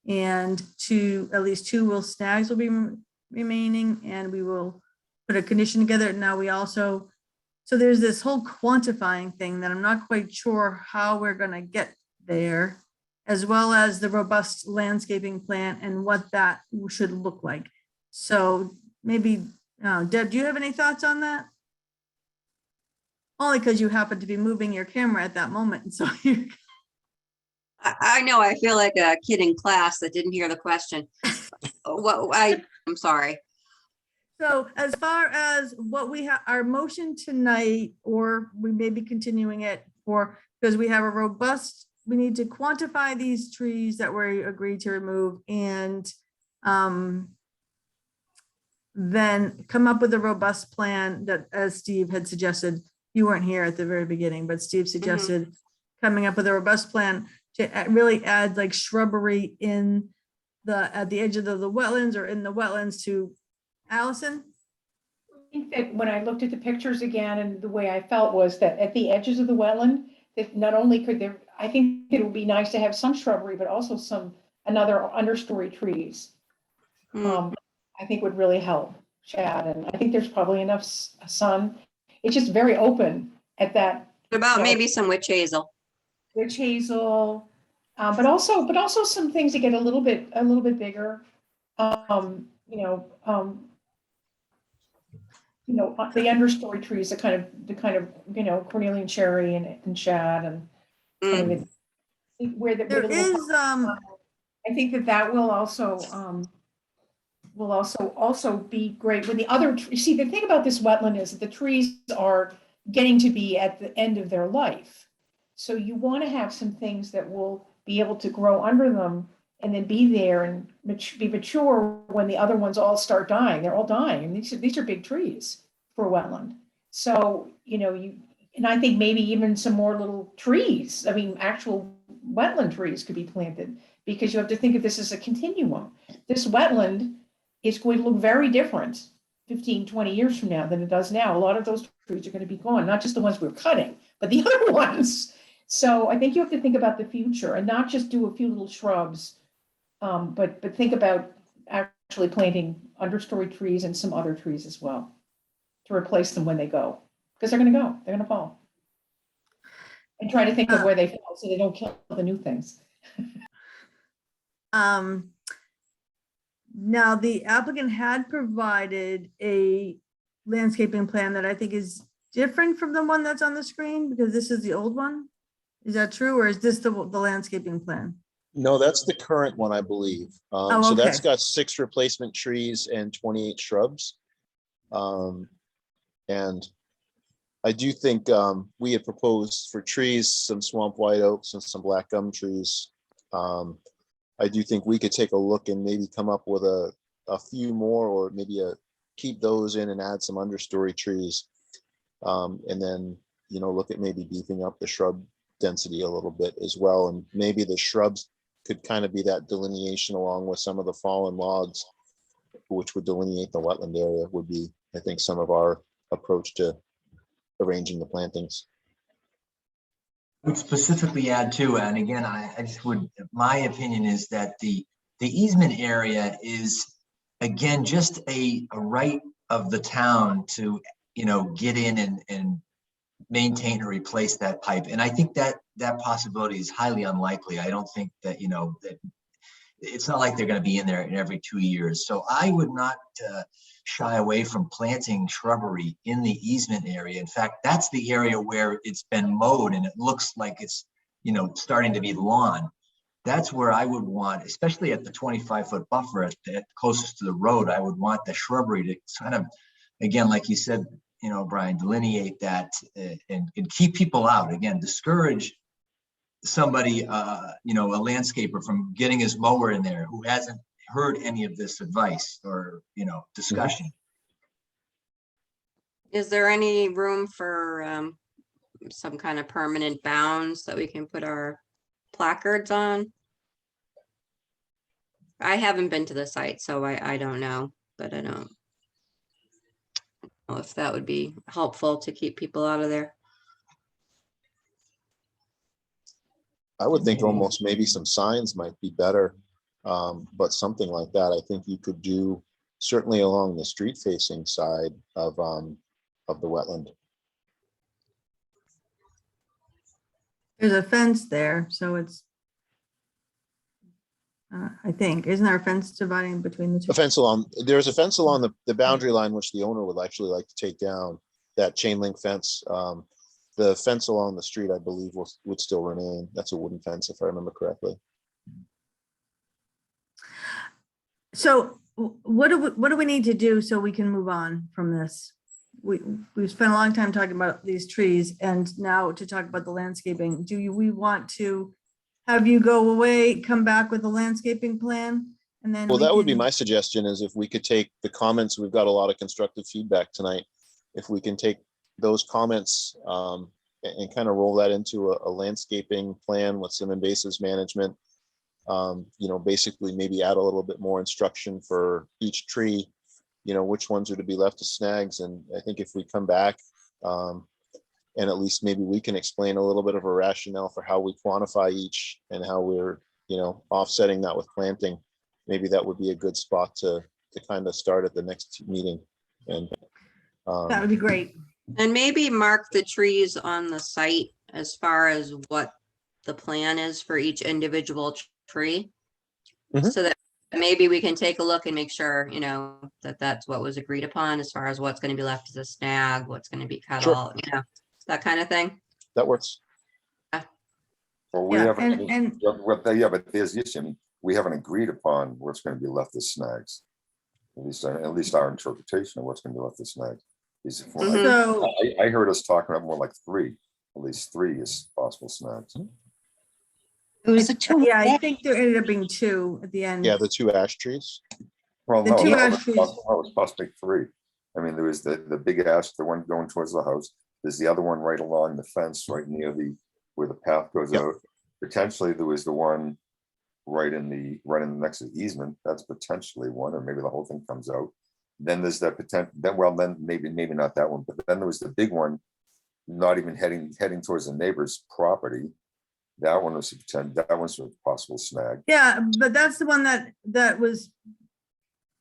and at least 2 snags will be remaining, and we will put a condition together. Now we also, so there's this whole quantifying thing that I'm not quite sure how we're gonna get there, as well as the robust landscaping plan and what that should look like. So maybe Deb, do you have any thoughts on that? Only because you happen to be moving your camera at that moment, and so you, I know, I feel like a kid in class that didn't hear the question. I'm sorry. so as far as what we have, our motion tonight, or we may be continuing it for, because we have a robust, we need to quantify these trees that we agreed to remove and then come up with a robust plan that, as Steve had suggested, you weren't here at the very beginning, but Steve suggested coming up with a robust plan to really add like shrubbery in at the edge of the wetlands or in the wetlands to Allison. I think that when I looked at the pictures again, and the way I felt was that at the edges of the wetland, that not only could there, I think it would be nice to have some shrubbery, but also another understory trees. Mm. I think would really help, Chad, and I think there's probably enough sun. It's just very open at that. What about maybe some witch hazel? Witch hazel, but also some things that get a little bit bigger. The understory trees, the kind of cornelian cherry and shad and kind of where the There is, I think that will also be great with the other. See, the thing about this wetland is that the trees are getting to be at the end of their life. So you want to have some things that will be able to grow under them and then be there and be mature when the other ones all start dying. They're all dying. And these are big trees for a wetland. So, and I think maybe even some more little trees. I mean, actual wetland trees could be planted, because you have to think of this as a continuum. This wetland is going to look very different 15, 20 years from now than it does now. A lot of those trees are going to be gone, not just the ones we're cutting, but the other ones. So I think you have to think about the future and not just do a few little shrubs, but think about actually planting understory trees and some other trees as well to replace them when they go, because they're going to fall. And try to think of where they fall so they don't kill the new things. Now, the applicant had provided a landscaping plan that I think is different from the one that's on the screen, because this is the old one. Is that true, or is this the landscaping plan? No, that's the current one, I believe. Oh, So that's okay. got 6 replacement trees and 28 shrubs. And I do think we had proposed for trees, some swamp white oaks and some black gum trees. I do think we could take a look and maybe come up with a few more, or maybe keep those in and add some understory trees. And then, look at maybe beefing up the shrub density a little bit as well. And maybe the shrubs could kind of be that delineation along with some of the fallen logs, which would delineate the wetland area, would be, I think, some of our approach to arranging the plantings. Would specifically add to, and again, I just would, my opinion is that the easement area is, again, just a right of the town to, get in and maintain or replace that pipe. And I think that possibility is highly unlikely. I don't think that, that it's not like they're going to be in there in every 2 years. So I would not shy away from planting shrubbery in the easement area. In fact, that's the area where it's been mowed and it looks like it's, starting to be lawn. That's where I would want, especially at the 25-foot buffer at closest to the road, I would want the shrubbery to kind of, again, like you said, Brian, delineate that and keep people out. Again, discourage somebody, a landscaper from getting his mower in there who hasn't heard any of this advice or, discussion. Is there any room for some kind of permanent bounds that we can put our placards on? I haven't been to the site, so I don't know, but I don't know if that would be helpful to keep people out of there. I would think almost maybe some signs might be better, but something like that, I think you could do certainly along the street facing side of the wetland. There's a fence there, so it's I think. Isn't there a fence dividing between the two? A fence along, there's a fence along the boundary line, which the owner would actually like to take down, that chain link fence. The fence along the street, I believe, would still remain. That's a wooden fence, if I remember correctly. So what do we need to do so we can move on from this? We've spent a long time talking about these trees, and now to talk about the landscaping. We want to have you go away, come back with a landscaping plan? And then Well, we that would be can- my suggestion, is if we could take the comments, we've got a lot of constructive feedback tonight. If we can take those comments and kind of roll that into a landscaping plan with some invasives management. Basically maybe add a little bit more instruction for each tree, which ones are to be left as snags. And I think if we come back and at least maybe we can explain a little bit of a rationale for how we quantify each and how we're, offsetting that with planting, maybe that would be a good spot to kind of start at the next meeting. And That would be great. And maybe mark the trees on the site as far as what the plan is for each individual tree. Mhm. So that maybe we can take a look and make sure, that that's what was agreed upon as far as what's going to be left as a snag, what's going to be cut Sure. all, that kind of thing. that works. Well, we Yeah, haven't, and but there's the issue. I mean, we haven't agreed upon what's going to be left as snags. At least our interpretation of what's going to be left as snags. Mhm. so, I heard us talking about more like three, at least three is possible snags. It was a two. yeah, I think there ended up being two at the end. Yeah, the two ash trees. Well, The no, two no, ash trees. it was possibly three. I mean, there was the big ash, the one going towards the house. There's the other one right along the fence, right near where the path goes Yep. out. Potentially there was the one right in the next to the easement. That's potentially one, or maybe the whole thing comes out. Then there's that potential, then maybe not that one, but then there was the big one, not even heading towards the neighbor's property. That one was that one's a possible snag. Yeah, but that's the one that was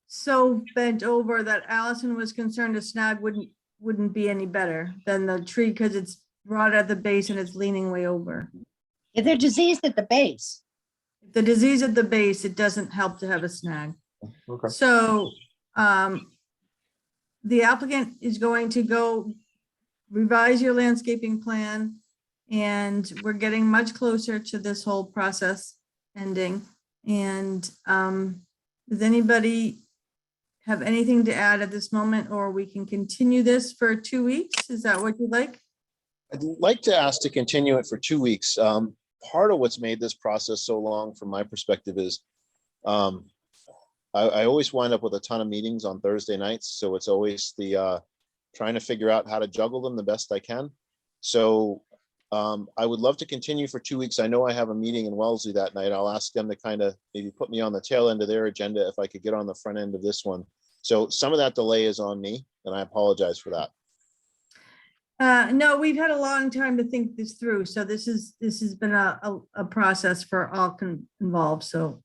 so bent over that Allison was concerned a snag wouldn't be any better than the tree because it's rotted at the base and it's leaning way over. They're diseased at the base. The disease at the base, it doesn't help to have a snag. Okay. So the applicant is going to go revise your landscaping plan, and we're getting much closer to this whole process ending. And does anybody have anything to add at this moment, or we can continue this for 2 weeks? Is that what you'd like? I'd like to ask to continue it for 2 weeks. Part of what's made this process so long from my perspective is I always wind up with a ton of meetings on Thursday nights. So it's always the trying to figure out how to juggle them the best I can. So I would love to continue for 2 weeks. I know I have a meeting in Wellesley that night. I'll ask them to kind of maybe put me on the tail end of their agenda if I could get on the front end of this one. So some of that delay is on me, and I apologize for that. No, we've had a long time to think this through. So this has been a process for all involved. So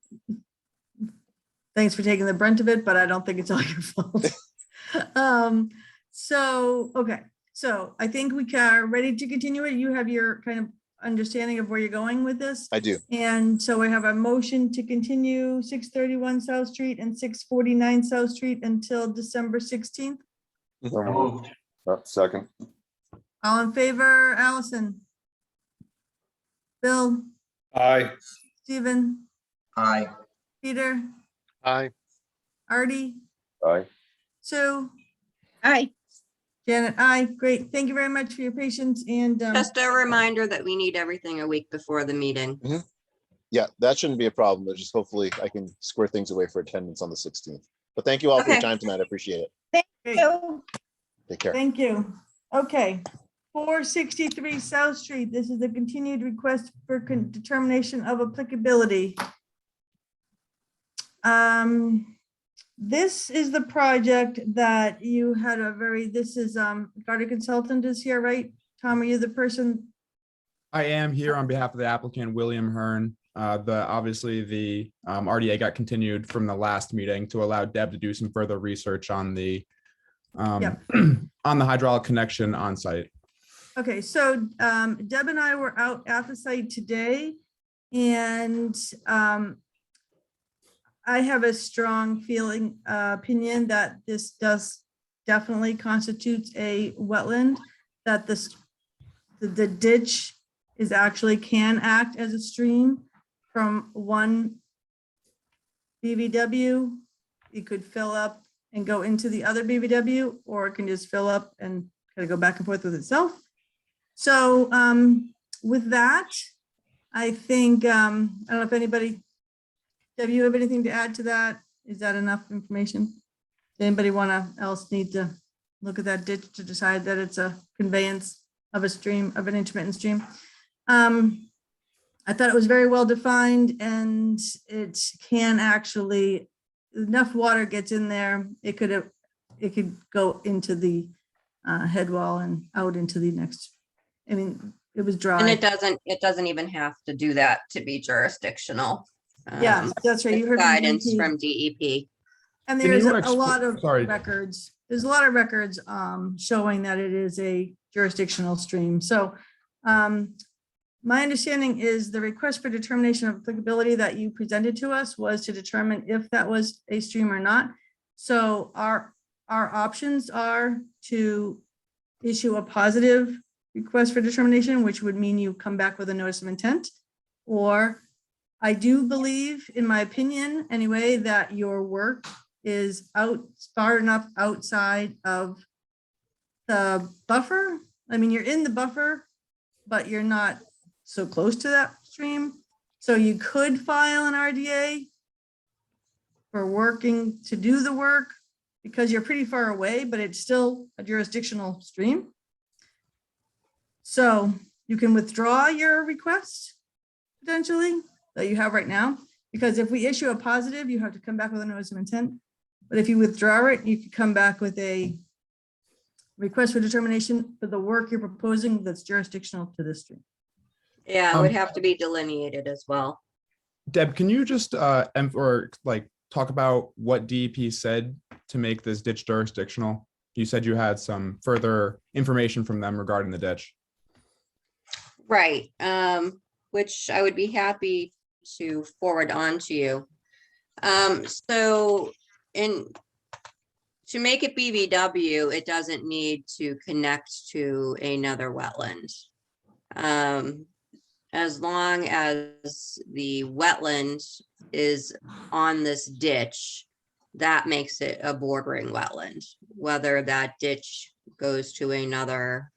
thanks for taking the brunt of it, but I don't think it's all your fault. Okay. So I think we are ready to continue it. You have your kind of understanding of where you're going with this. I do. And so we have a motion to continue 631 South Street and 649 South Street until December 16th. So moved. Second. All in favor, Allison? Bill, Aye. Stephen, Aye. Peter, Aye. Artie, Aye. Sue, Aye. Janet, aye. Great. Thank you very much for your patience and Just a reminder that we need everything a week before the meeting. Yeah, that shouldn't be a problem. But just hopefully I can square things away for attendance on the 16th. But thank you all for your Okay. time tonight. I appreciate it. great. Take care. Thank you. Okay. 463 South Street. This is a continued request for determination of applicability. This is the project that you had this is Garda Consultant is here, right? Tom, are you the person? I am here on behalf of the applicant, William Hearn. Obviously the RDA got continued from the last meeting to allow Deb to do some further research on the Yep. on the hydraulic connection on site. Okay, so Deb and I were out at the site today, and I have a strong feeling, opinion that this does definitely constitutes a wetland, that the ditch is actually can act as a stream from one BVW. It could fill up and go into the other BVW, or it can just fill up and kind of go back and forth with itself. So with that, I think, I don't know if anybody, Deb, you have anything to add to that? Is that enough information? Does anybody else need to look at that ditch to decide that it's a conveyance of a stream, of an intermittent stream? I thought it was very well defined, and it can actually, enough water gets in there, it could go into the head wall and out into the next. I mean, it was dry. And it doesn't even have to do that to be jurisdictional. Yeah, that's right. You It's heard from guidance DEP. from DEP. And Can there's you a expl- lot of sorry. records, there's a lot of records showing that it is a jurisdictional stream. So my understanding is the request for determination of applicability that you presented to us was to determine if that was a stream or not. So our options are to issue a positive request for determination, which would mean you come back with a notice of intent. Or I do believe, in my opinion anyway, that your work is far enough outside of the buffer. I mean, you're in the buffer, but you're not so close to that stream. So you could file an RDA for working to do the work because you're pretty far away, but it's still a jurisdictional stream. So you can withdraw your request potentially that you have right now, because if we issue a positive, you have to come back with a notice of intent. But if you withdraw it, you could come back with a request for determination for the work you're proposing that's jurisdictional to this stream. Yeah, it would have to be delineated as well. Deb, can you just talk about what DEP said to make this ditch jurisdictional? You said you had some further information from them regarding the ditch. Right, which I would be happy to forward on to you. So to make it BVW, it doesn't need to connect to another wetland. As long as the wetland is on this ditch, that makes it a bordering wetland, whether that ditch goes to another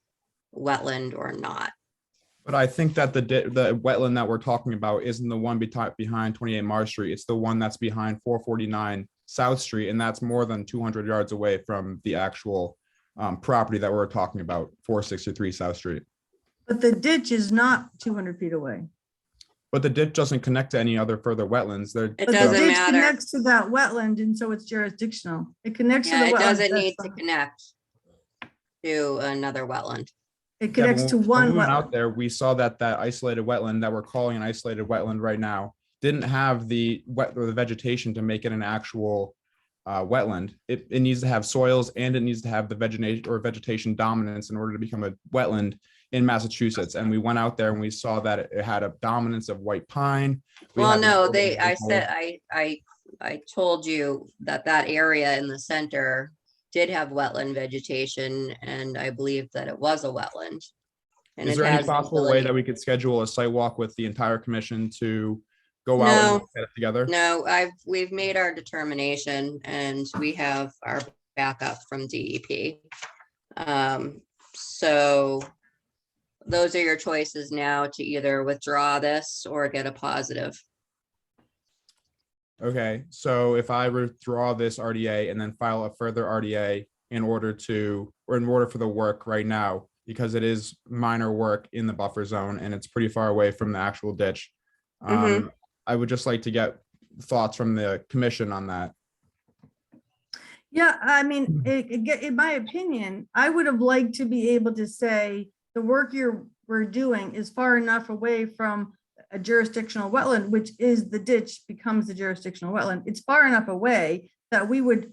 wetland or not. But I think that the wetland that we're talking about isn't the one behind 28 Mars Street. It's the one that's behind 449 South Street, and that's more than 200 yards away from the actual property that we're talking about, 463 South Street. But the ditch is not 200 feet away. But the ditch doesn't connect to any other further wetlands. It But the doesn't ditch matter. connects to that wetland, and so it's jurisdictional. It connects to Yeah, the it wetland. doesn't that's need to fine. connect to another wetland. It connects to When one we went out wetland. there, we saw that isolated wetland that we're calling an isolated wetland right now didn't have the vegetation to make it an actual wetland. It needs to have soils, and it needs to have the vegetation dominance in order to become a wetland in Massachusetts. And we went out there and we saw that it had a dominance of white pine. We Well, had no, the- I told you that area in the center did have wetland vegetation, and I believe that it was a wetland. And Is it there any has been possible way delineated. that we could schedule a site walk with the entire commission to go out No. and look at it together? No, we've made our determination, and we have our backup from DEP. So those are your choices now to either withdraw this or get a positive. Okay, so if I withdraw this RDA and then file a further RDA in order for the work right now, because it is minor work in the buffer zone and it's pretty far away from the actual ditch. Mhm. I would just like to get thoughts from the commission on that. Yeah, I mean, in my opinion, I would have liked to be able to say the work we're doing is far enough away from a jurisdictional wetland, which is the ditch becomes the jurisdictional wetland. It's far enough away that we would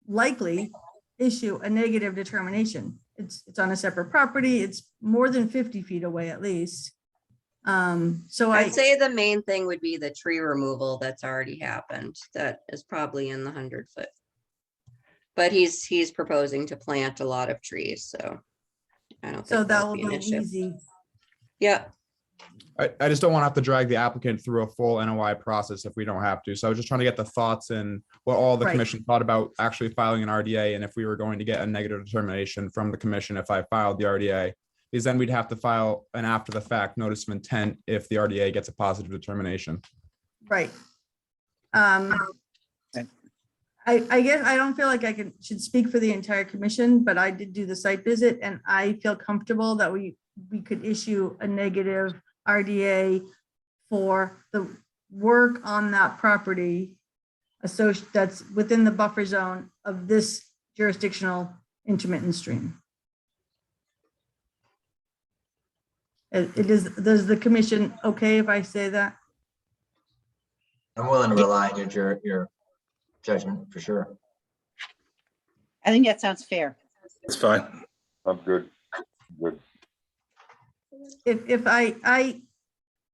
likely issue a negative determination. It's on a separate property. It's more than 50 feet away at least. So I'd say the main thing would be the tree removal that's already happened. That is probably in the 100-foot. But he's proposing to plant a lot of trees, so I don't so think that that'll will be an go issue. easy. Yeah, I just don't want to have to drag the applicant through a full NOI process if we don't have to. So I was just trying to get the thoughts and what all the Right. commission thought about actually filing an RDA and if we were going to get a negative determination from the commission if I filed the RDA. Because then we'd have to file an after the fact notice of intent if the RDA gets a positive determination. Right. I guess I don't feel like should speak for the entire commission, but I did do the site visit and I feel comfortable that we could issue a negative RDA for the work on that property that's within the buffer zone of this jurisdictional intermittent stream. Does the commission okay if I say that? I'm willing to rely on your judgment for sure. I think that sounds fair. It's fine. I'm good. Good. If I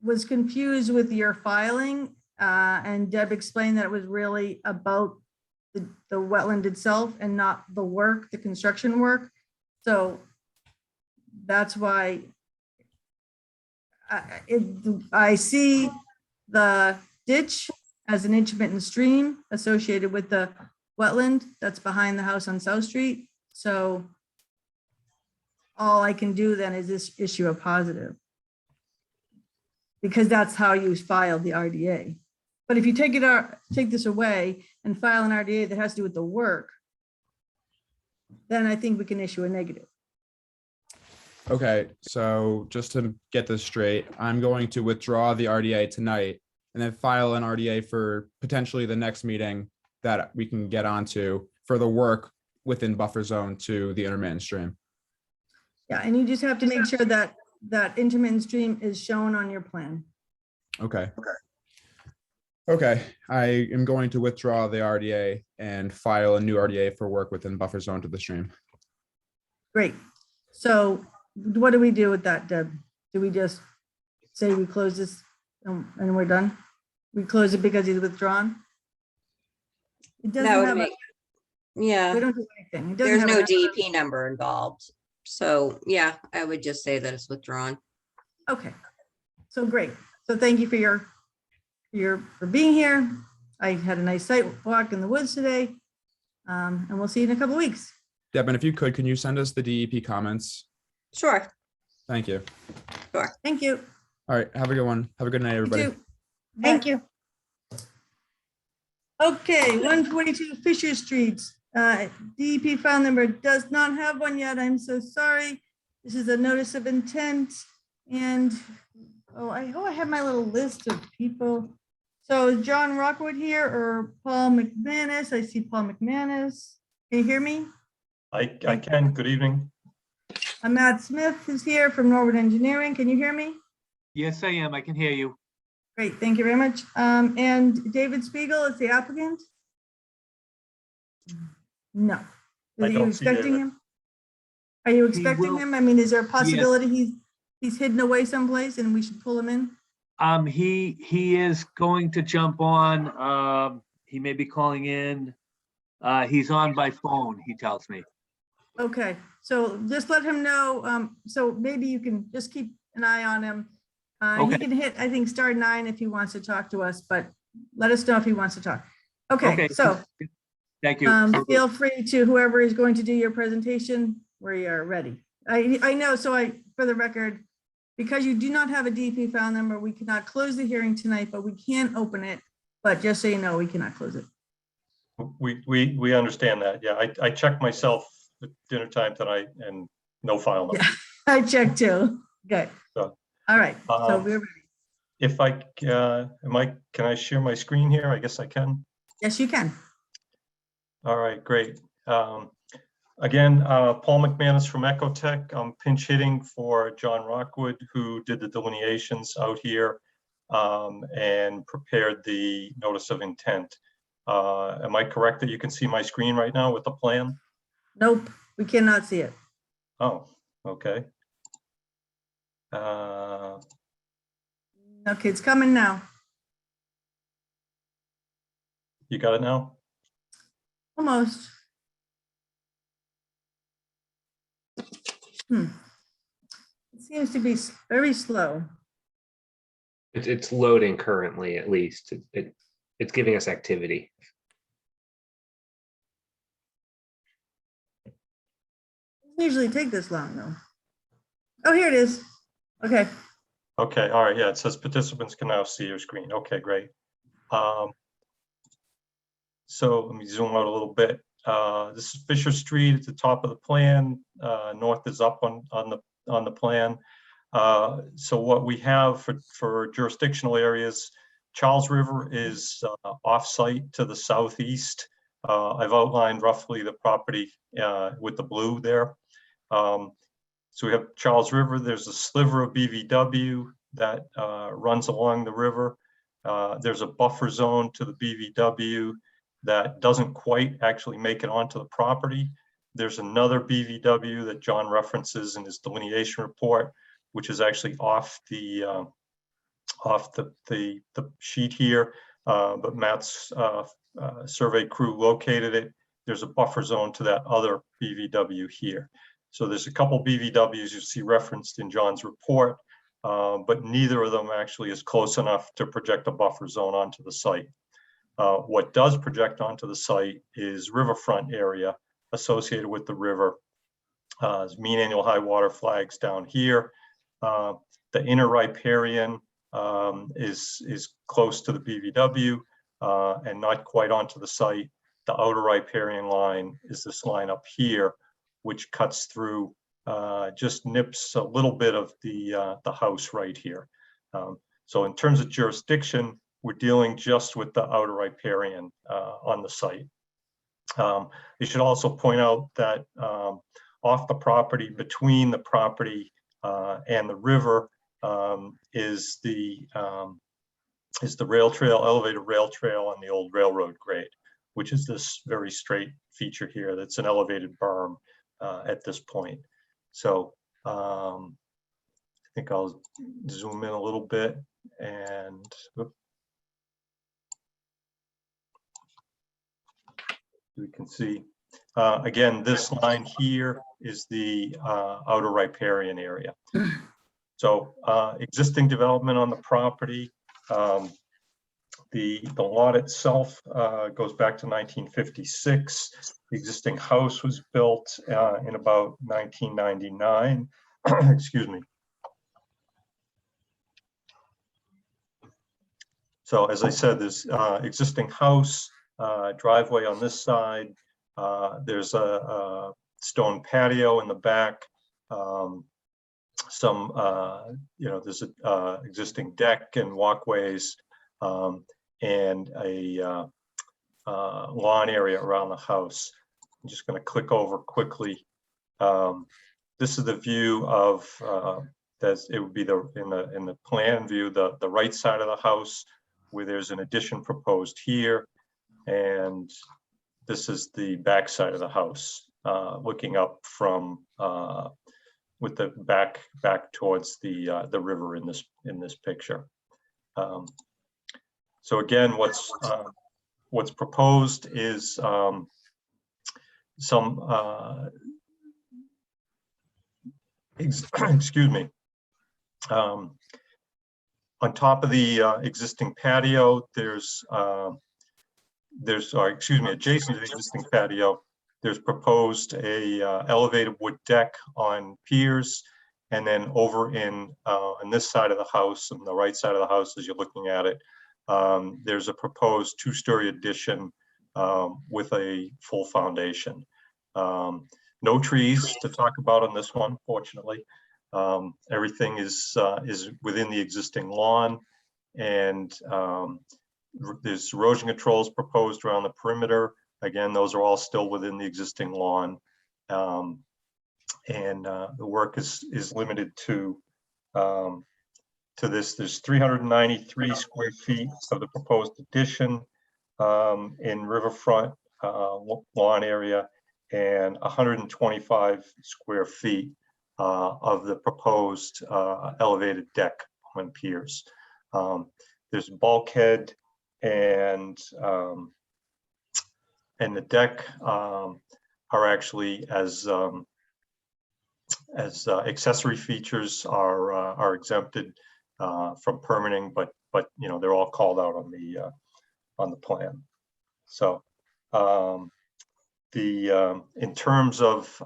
was confused with your filing, and Deb explained that it was really about the wetland itself and not the work, the construction work. So that's why I see the ditch as an intermittent stream associated with the wetland that's behind the house on South Street. So all I can do then is this issue a positive. Because that's how you filed the RDA. But if you take this away and file an RDA that has to do with the work, then I think we can issue a negative. Okay, so just to get this straight, I'm going to withdraw the RDA tonight and then file an RDA for potentially the next meeting that we can get onto for the work within buffer zone to the intermittent stream. Yeah, and you just have to make sure that that intermittent stream is shown on your plan. Okay. Okay, I am going to withdraw the RDA and file a new RDA for work within buffer zone to the stream. Great. So what do we do with that, Deb? Do we just say we close this and we're done? We close it because he's withdrawn? It doesn't that would have, make, we yeah, don't do anything. It doesn't there's have no a- DEP number involved. So yeah, I would just say that it's withdrawn. Okay, so great. So thank you for for being here. I had a nice site walk in the woods today. And we'll see you in a couple of weeks. Devin, if you could, can you send us the DEP comments? Sure. Thank you. Thank you. All right, have a good one. Have a good night, You everybody. too. Thank you. Okay, 142 Fisher Street. DEP file number does not have one yet. I'm so sorry. This is a notice of intent. And, I have my little list of people. So is John Rockwood here or Paul McManus? I see Paul McManus. Can you hear me? I can. Good evening. Matt Smith is here from Norwood Engineering. Can you hear me? Yes, I am. I can hear you. Great, thank you very much. And David Spiegel is the applicant? No. I Are you don't see expecting David. him? Are you expecting will- him? I mean, is there a possibility he's hidden away someplace and we should pull him in? He is going to jump on. He may be calling in. He's on by phone, he tells me. Okay, so just let him know. So maybe you can just keep an eye on him. He Okay. can hit, I think, *9 if he wants to talk to us, but let us know if he wants to talk. Okay, so Thank you. feel free to whoever is going to do your presentation, we are ready. I know, so for the record, because you do not have a DEP file number, we cannot close the hearing tonight, but we can open it. But just so you know, we cannot close it. We understand that. Yeah, I checked myself at dinner time tonight and no file number. I checked too. Good. So, All right, so um, we're ready. If can I share my screen here? I guess I can. Yes, you can. All right, great. Again, Paul McManus from Ecotech. I'm pinch hitting for John Rockwood, who did the delineations out here and prepared the notice of intent. Am I correct that you can see my screen right now with the plan? Nope, we cannot see it. Oh, okay. Okay, it's coming now. You got it now? Almost. It seems to be very slow. It's loading currently, at least. It's giving us activity. Doesn't usually take this long, though. Oh, here it is. Okay. Okay, all right, yeah, it says participants can now see your screen. Okay, great. So let me zoom out a little bit. This is Fisher Street at the top of the plan. North is up on the plan. So what we have for jurisdictional areas, Charles River is off-site to the southeast. I've outlined roughly the property with the blue there. So we have Charles River. There's a sliver of BVW that runs along the river. There's a buffer zone to the BVW that doesn't quite actually make it onto the property. There's another BVW that John references in his delineation report, which is actually off the sheet here, but Matt's survey crew located it. There's a buffer zone to that other BVW here. So there's a couple BVWs you see referenced in John's report, but neither of them actually is close enough to project a buffer zone onto the site. What does project onto the site is riverfront area associated with the river. Mean annual high water flags down here. The inner riparian is close to the BVW and not quite onto the site. The outer riparian line is this line up here, which cuts through, just nips a little bit of the house right here. So in terms of jurisdiction, we're dealing just with the outer riparian on the site. You should also point out that off the property, between the property and the river, is the rail trail, elevated rail trail on the old railroad grade, which is this very straight feature here that's an elevated berm at this point. So I think I'll zoom in a little bit and we can see, again, this line here is the outer riparian area. So existing development on the property, the lot itself goes back to 1956. The existing house was built in about 1999. Excuse me. So as I said, this existing house, driveway on this side. There's a stone patio in the back. There's a existing deck and walkways and a lawn area around the house. I'm just going to click over quickly. This is the view of it would be in the plan view, the right side of the house, where there's an addition proposed here. And this is the back side of the house, looking up from with the back towards the river in this picture. So again, what's proposed is excuse me. On top of the existing patio, adjacent to the existing patio, there's proposed a elevated wood deck on piers, and then over on this side of the house, on the right side of the house as you're looking at it, there's a proposed 2-story addition with a full foundation. No trees to talk about on this one, fortunately. Everything is within the existing lawn, and there's erosion controls proposed around the perimeter. Again, those are all still within the existing lawn. And the work is limited to this. There's 393 square feet of the proposed addition in riverfront lawn area, and 125 square feet of the proposed elevated deck on piers. There's bulkhead and the deck are actually as accessory features are exempted from permitting, but you know, they're all called out on the plan. So in terms of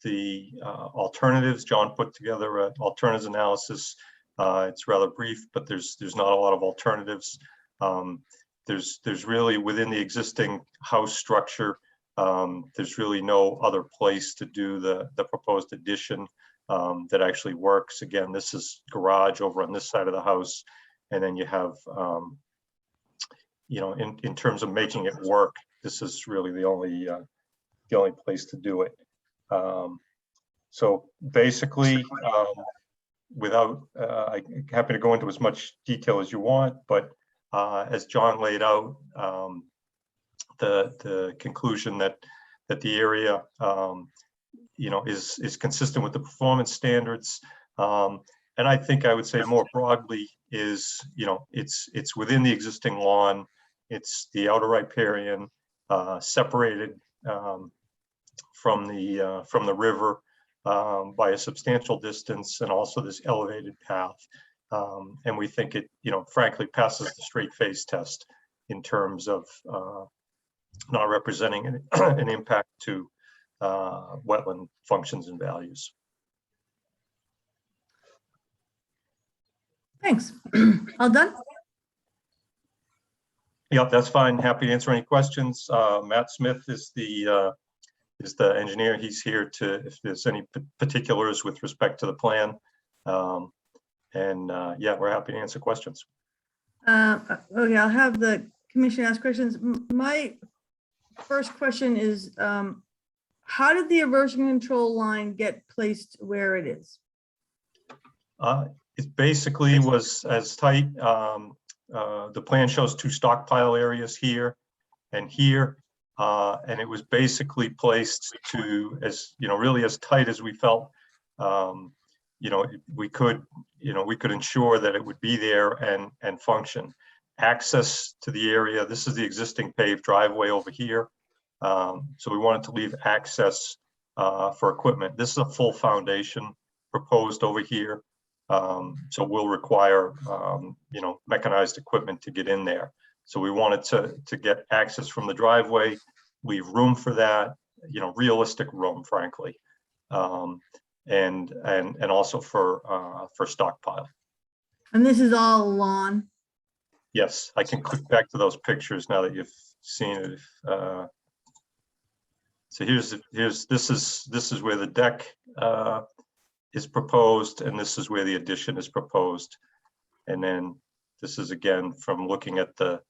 the alternatives, John put together an alternatives analysis. It's rather brief, but there's not a lot of alternatives. There's really, within the existing house structure, there's really no other place to do the proposed addition that actually works. Again, this is garage over on this side of the house, and then you have, you know, in terms of making it work, this is really the only place to do it. So basically, without, I'm happy to go into as much detail as you want, but as John laid out, the conclusion that the area, you know, is consistent with the performance standards. And I think I would say more broadly is, you know, it's within the existing lawn. It's the outer riparian, separated from the river by a substantial distance, and also this elevated path. And we think it, you know, frankly passes the straight face test in terms of not representing an impact to wetland functions and values. Thanks. All done? Yep, that's fine. Happy to answer any questions. Matt Smith is the engineer. He's here to, if there's any particulars with respect to the plan. Yeah, we're happy to answer questions. Okay, I'll have the commission ask questions. My first question is, how did the erosion control line get placed where it is? It basically was as tight. The plan shows two stockpile areas here and here, and it was basically placed to, as you know, really as tight as we felt. You know, we could ensure that it would be there and function. Access to the area. This is the existing paved driveway over here. So we wanted to leave access for equipment. This is a full foundation proposed over here. So we'll require, you know, mechanized equipment to get in there. So we wanted to get access from the driveway, leave room for that, you know, realistic room, frankly, and also for stockpile. And this is all lawn? Yes, I can click back to those pictures now that you've seen it. So this is where the deck is proposed, and this is where the addition is proposed. And then this is again from looking at the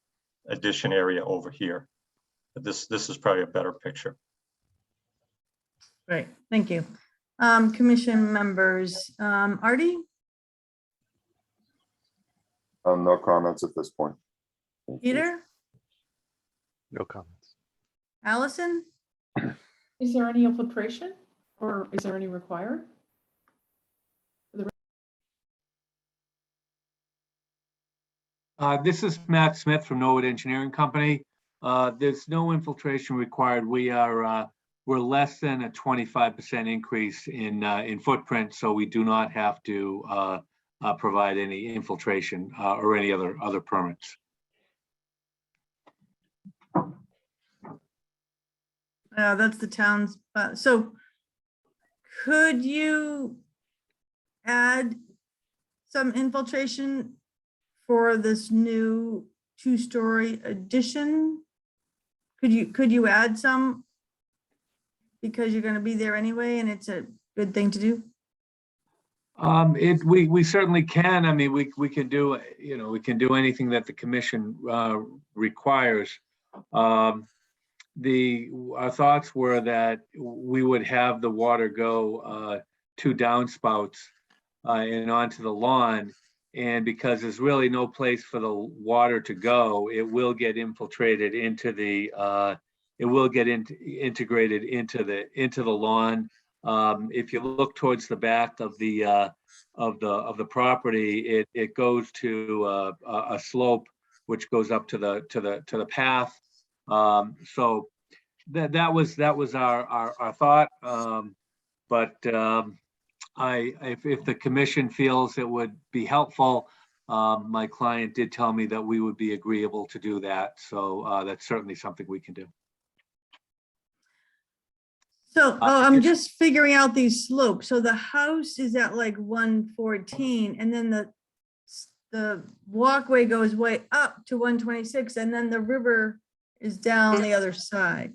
addition area over here. But this is probably a better picture. Great, thank you. Commission members, Artie? No comments at this point. Thank you. Peter? No comments. Allison? Is there any infiltration, or is there any required? This is Matt Smith from Norwood Engineering Company. There's no infiltration required. We're less than a 25% increase in footprint, so we do not have to provide any infiltration or any other permits. That's the town's, so could you add some infiltration for this new 2-story addition? Could you add some? Because you're gonna be there anyway, and it's a good thing to do? We certainly can. I mean, we can do, you know, we can do anything that the commission requires. Our thoughts were that we would have the water go 2 downspouts and onto the lawn. And because there's really no place for the water to go, it will get infiltrated into the, integrated into the lawn. If you look towards the back of the property, it goes to a slope which goes up to the path. So that was our thought. But if the commission feels it would be helpful, my client did tell me that we would be agreeable to do that. So that's certainly something we can do. So I'm just figuring out these slopes. So the house is at like 114 and then the walkway goes way up to 126 and then the river is down the other side.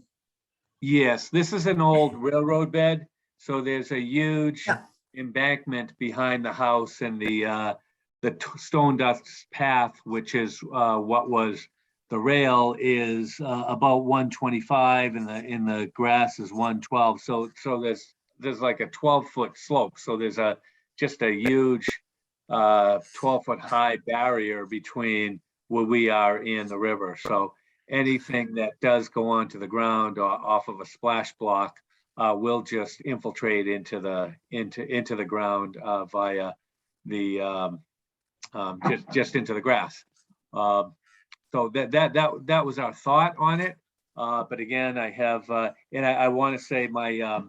Yes, this is an old railroad bed. So there's a huge embankment behind the house and the stone dust path, which is what was the rail, is about 125 and in the grass is 112. So there's like a 12-foot slope. So there's just a huge 12-foot high barrier between where we are and the river. So anything that does go onto the ground or off of a splash block will just infiltrate into the ground via the just into the grass. So that was our thought on it. But again, I have and I want to say my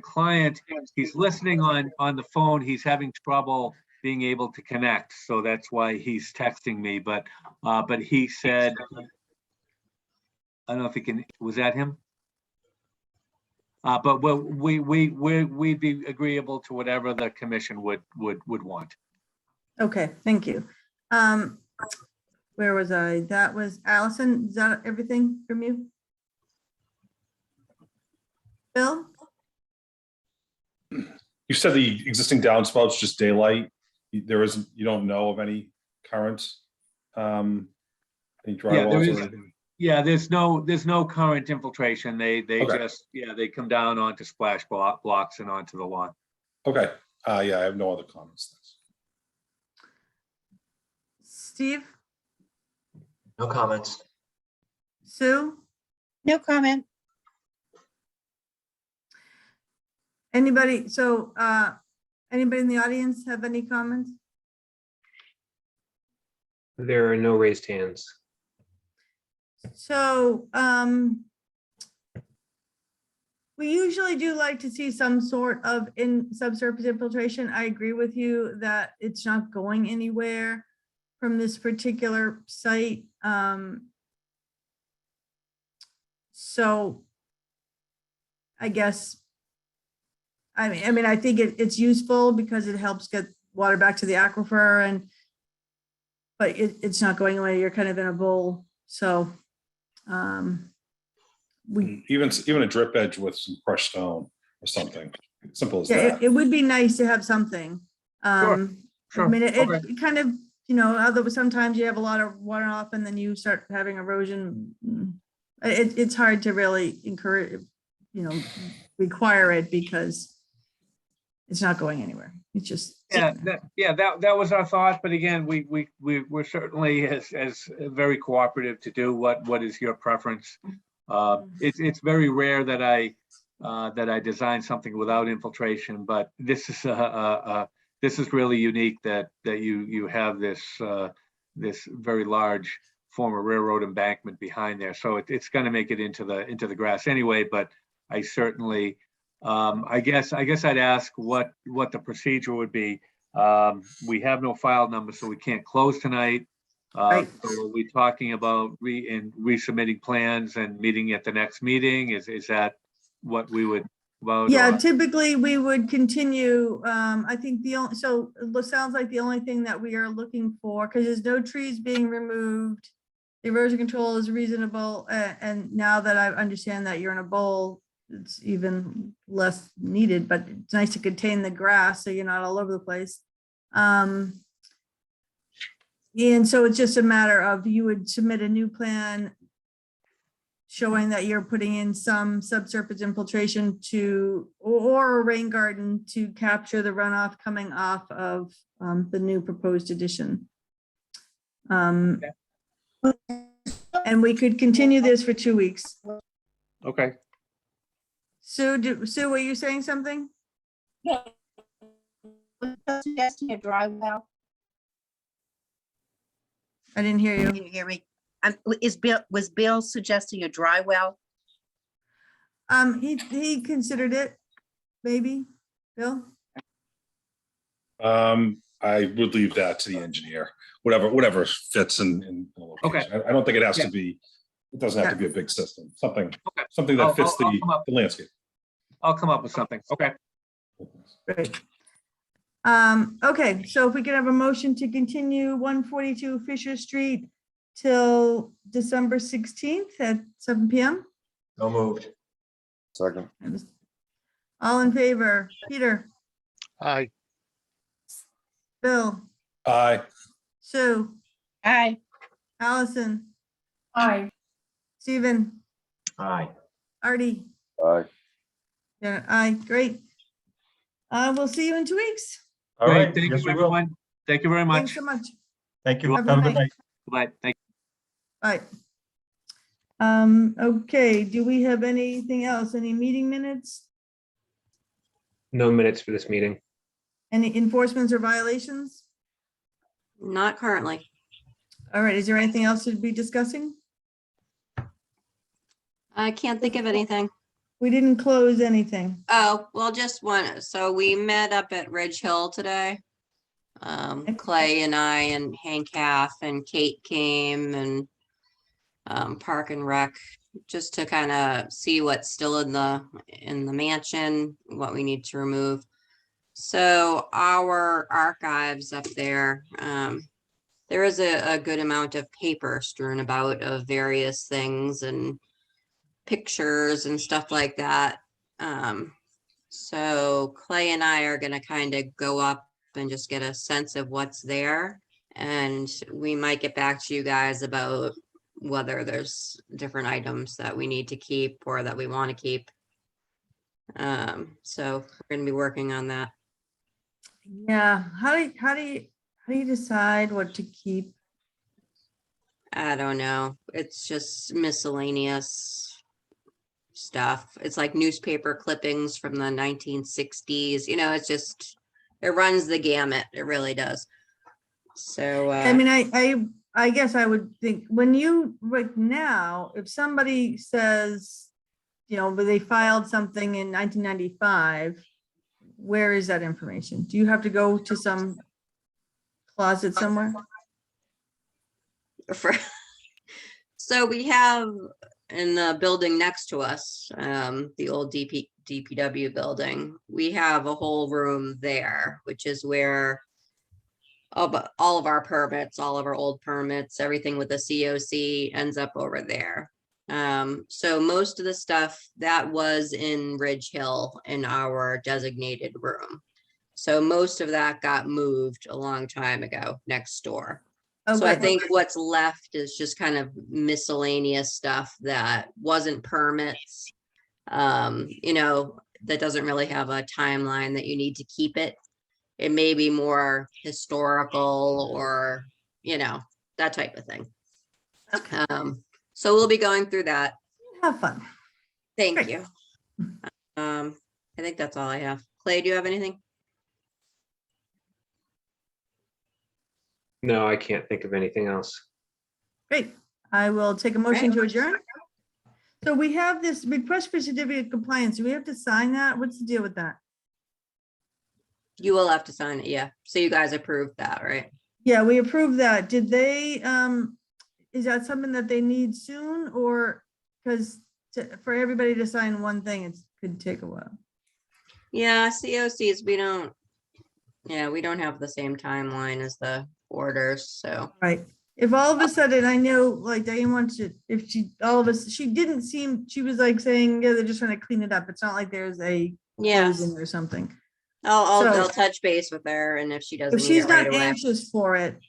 client, he's listening on the phone. He's having trouble being able to connect, so that's why he's texting me. But he said, I don't know if he can. Was that him? But we'd be agreeable to whatever the commission would want. Okay, thank you. Where was I? That was Allison. Is that everything from you? Bill? You said the existing downspouts just daylight. There isn't, you don't know of any current, any dry Yeah, there wells is. or anything? Yeah, there's no current infiltration. They Okay. just, they come down onto splash blocks and onto the lawn. Okay, yeah, I have no other comments. Thanks. Steve? No comments. Sue? No comment. Anybody? So anybody in the audience have any comments? There are no raised hands. So we usually do like to see some sort of subsurface infiltration. I agree with you that it's not going anywhere from this particular site. So I guess, I mean, I think it's useful because it helps get water back to the aquifer but it's not going away. You're kind of in a bowl. So Even a drip edge with some crushed stone or something, simple as yeah, that. it would be nice to have something. Sure. I mean, it Okay. kind of, although sometimes you have a lot of water off and then you start having erosion. It's hard to really encourage, require it because it's not going anywhere. It's just. That was our thought. But again, we're certainly as very cooperative to do what is your preference. It's very rare that I design something without infiltration, but this is really unique that you have this very large former railroad embankment behind there. So it's going to make it into the grass anyway. But I certainly, I guess I'd ask what the procedure would be. We have no file number, so we can't close tonight. Right. So are we talking about resubmitting plans and meeting at the next meeting? Is that what we would? Yeah, typically we would continue. I think so it sounds like the only thing that we are looking for, because there's no trees being removed, the erosion control is reasonable. And now that I understand that you're in a bowl, it's even less needed, but it's nice to contain the grass so you're not all over the place. And so it's just a matter of you would submit a new plan showing that you're putting in some subsurface infiltration or a rain garden to capture the runoff coming off of the new proposed addition. And we could continue this for 2 weeks. Okay. Sue, were you saying something? Suggesting a dry well. I didn't hear Can you. you hear me? Was Bill suggesting a dry well? He considered it, maybe, Bill? I would leave that to the engineer, whatever fits in the location. I don't think it has to be, it doesn't have to be a big system, something that fits I'll come up. the landscape. I'll come up with something. Okay. Great. Okay, so if we could have a motion to continue 142 Fisher Street till December 16th at 7 PM. So moved. Second, All in favor, Peter, Aye. Bill, Aye. Sue, Aye. Allison, Aye. Stephen, Aye. Artie. aye. Yeah, aye, great. We'll see you in 2 weeks. All Great. right. Thank Yes, you, we will. everyone. Thank you very Thanks much. so much. Thank you. Have Have a a good good night. night. Bye. Thank Bye. Okay, do we have anything else? Any meeting minutes? No minutes for this meeting. Any enforcements or violations? Not currently. All right, is there anything else to be discussing? I can't think of anything. We didn't close anything. Oh, well, just one. So we met up at Ridge Hill today. Clay and I and Hank Half and Kate came and Park and Rec, just to kind of see what's still in the mansion, what we need to remove. So our archives up there, there is a good amount of paper strewn about of various things and pictures and stuff like that. So Clay and I are gonna kind of go up and just get a sense of what's there. And we might get back to you guys about whether there's different items that we need to keep or that we want to keep. So we're gonna be working on that. Yeah, how do you decide what to keep? I don't know. It's just miscellaneous stuff. It's like newspaper clippings from the 1960s. It's just, it runs the gamut. It really does. So, I mean, I guess I would think when you, right now, if somebody says, but they filed something in 1995, where is that information? Do you have to go to some closet somewhere? So we have in the building next to us, the old DPW building, we have a whole room there, which is where all of our permits, all of our old permits, everything with the COC ends up over there. So most of the stuff that was in Ridge Hill in our designated room. So most of that got moved a long time ago next door. So I Okay. think what's left is just kind of miscellaneous stuff that wasn't permits. That doesn't really have a timeline that you need to keep it. It may be more historical or, that type of thing. So we'll be going through that. Have fun. Thank Great. you. I think that's all I have. Clay, do you have anything? No, I can't think of anything else. Great. I will take a motion to adjourn. So we have this request for certificate of compliance. Do we have to sign that? What's the deal with that? You will have to sign it, yeah. So you guys approved that, right? Yeah, we approved that. Did they, is that something that they need soon or, because for everybody to sign one thing, it could take a while. Yeah, COCs, we don't have the same timeline as the orders, so. Right. If all of a sudden, I know, like Diane wants to, if she, all of us, she didn't seem, she was like saying, yeah, they're just trying to clean it up. It's not like there's a Yes, closing or something. I'll So- touch base with her, and if she doesn't If need she's it right not away. anxious for it,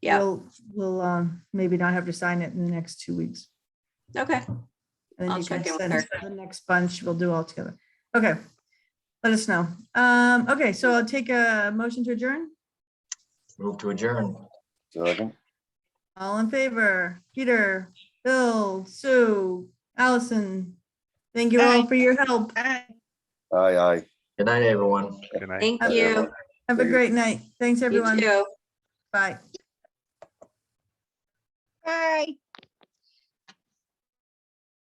Yeah, we'll maybe not have to sign it in the next 2 weeks. okay. And then I'll you can check in with send her. us the next bunch, we'll do all together. Okay. Let us know. Okay, so I'll take a motion to adjourn. Move to adjourn. Second, All in favor, Peter, Bill, Sue, Allison, Thank you all for your help. Aye, aye. Good night, everyone. Good night. Thank Have- you. Have a great night. Thanks, You everyone. too. Bye. Bye.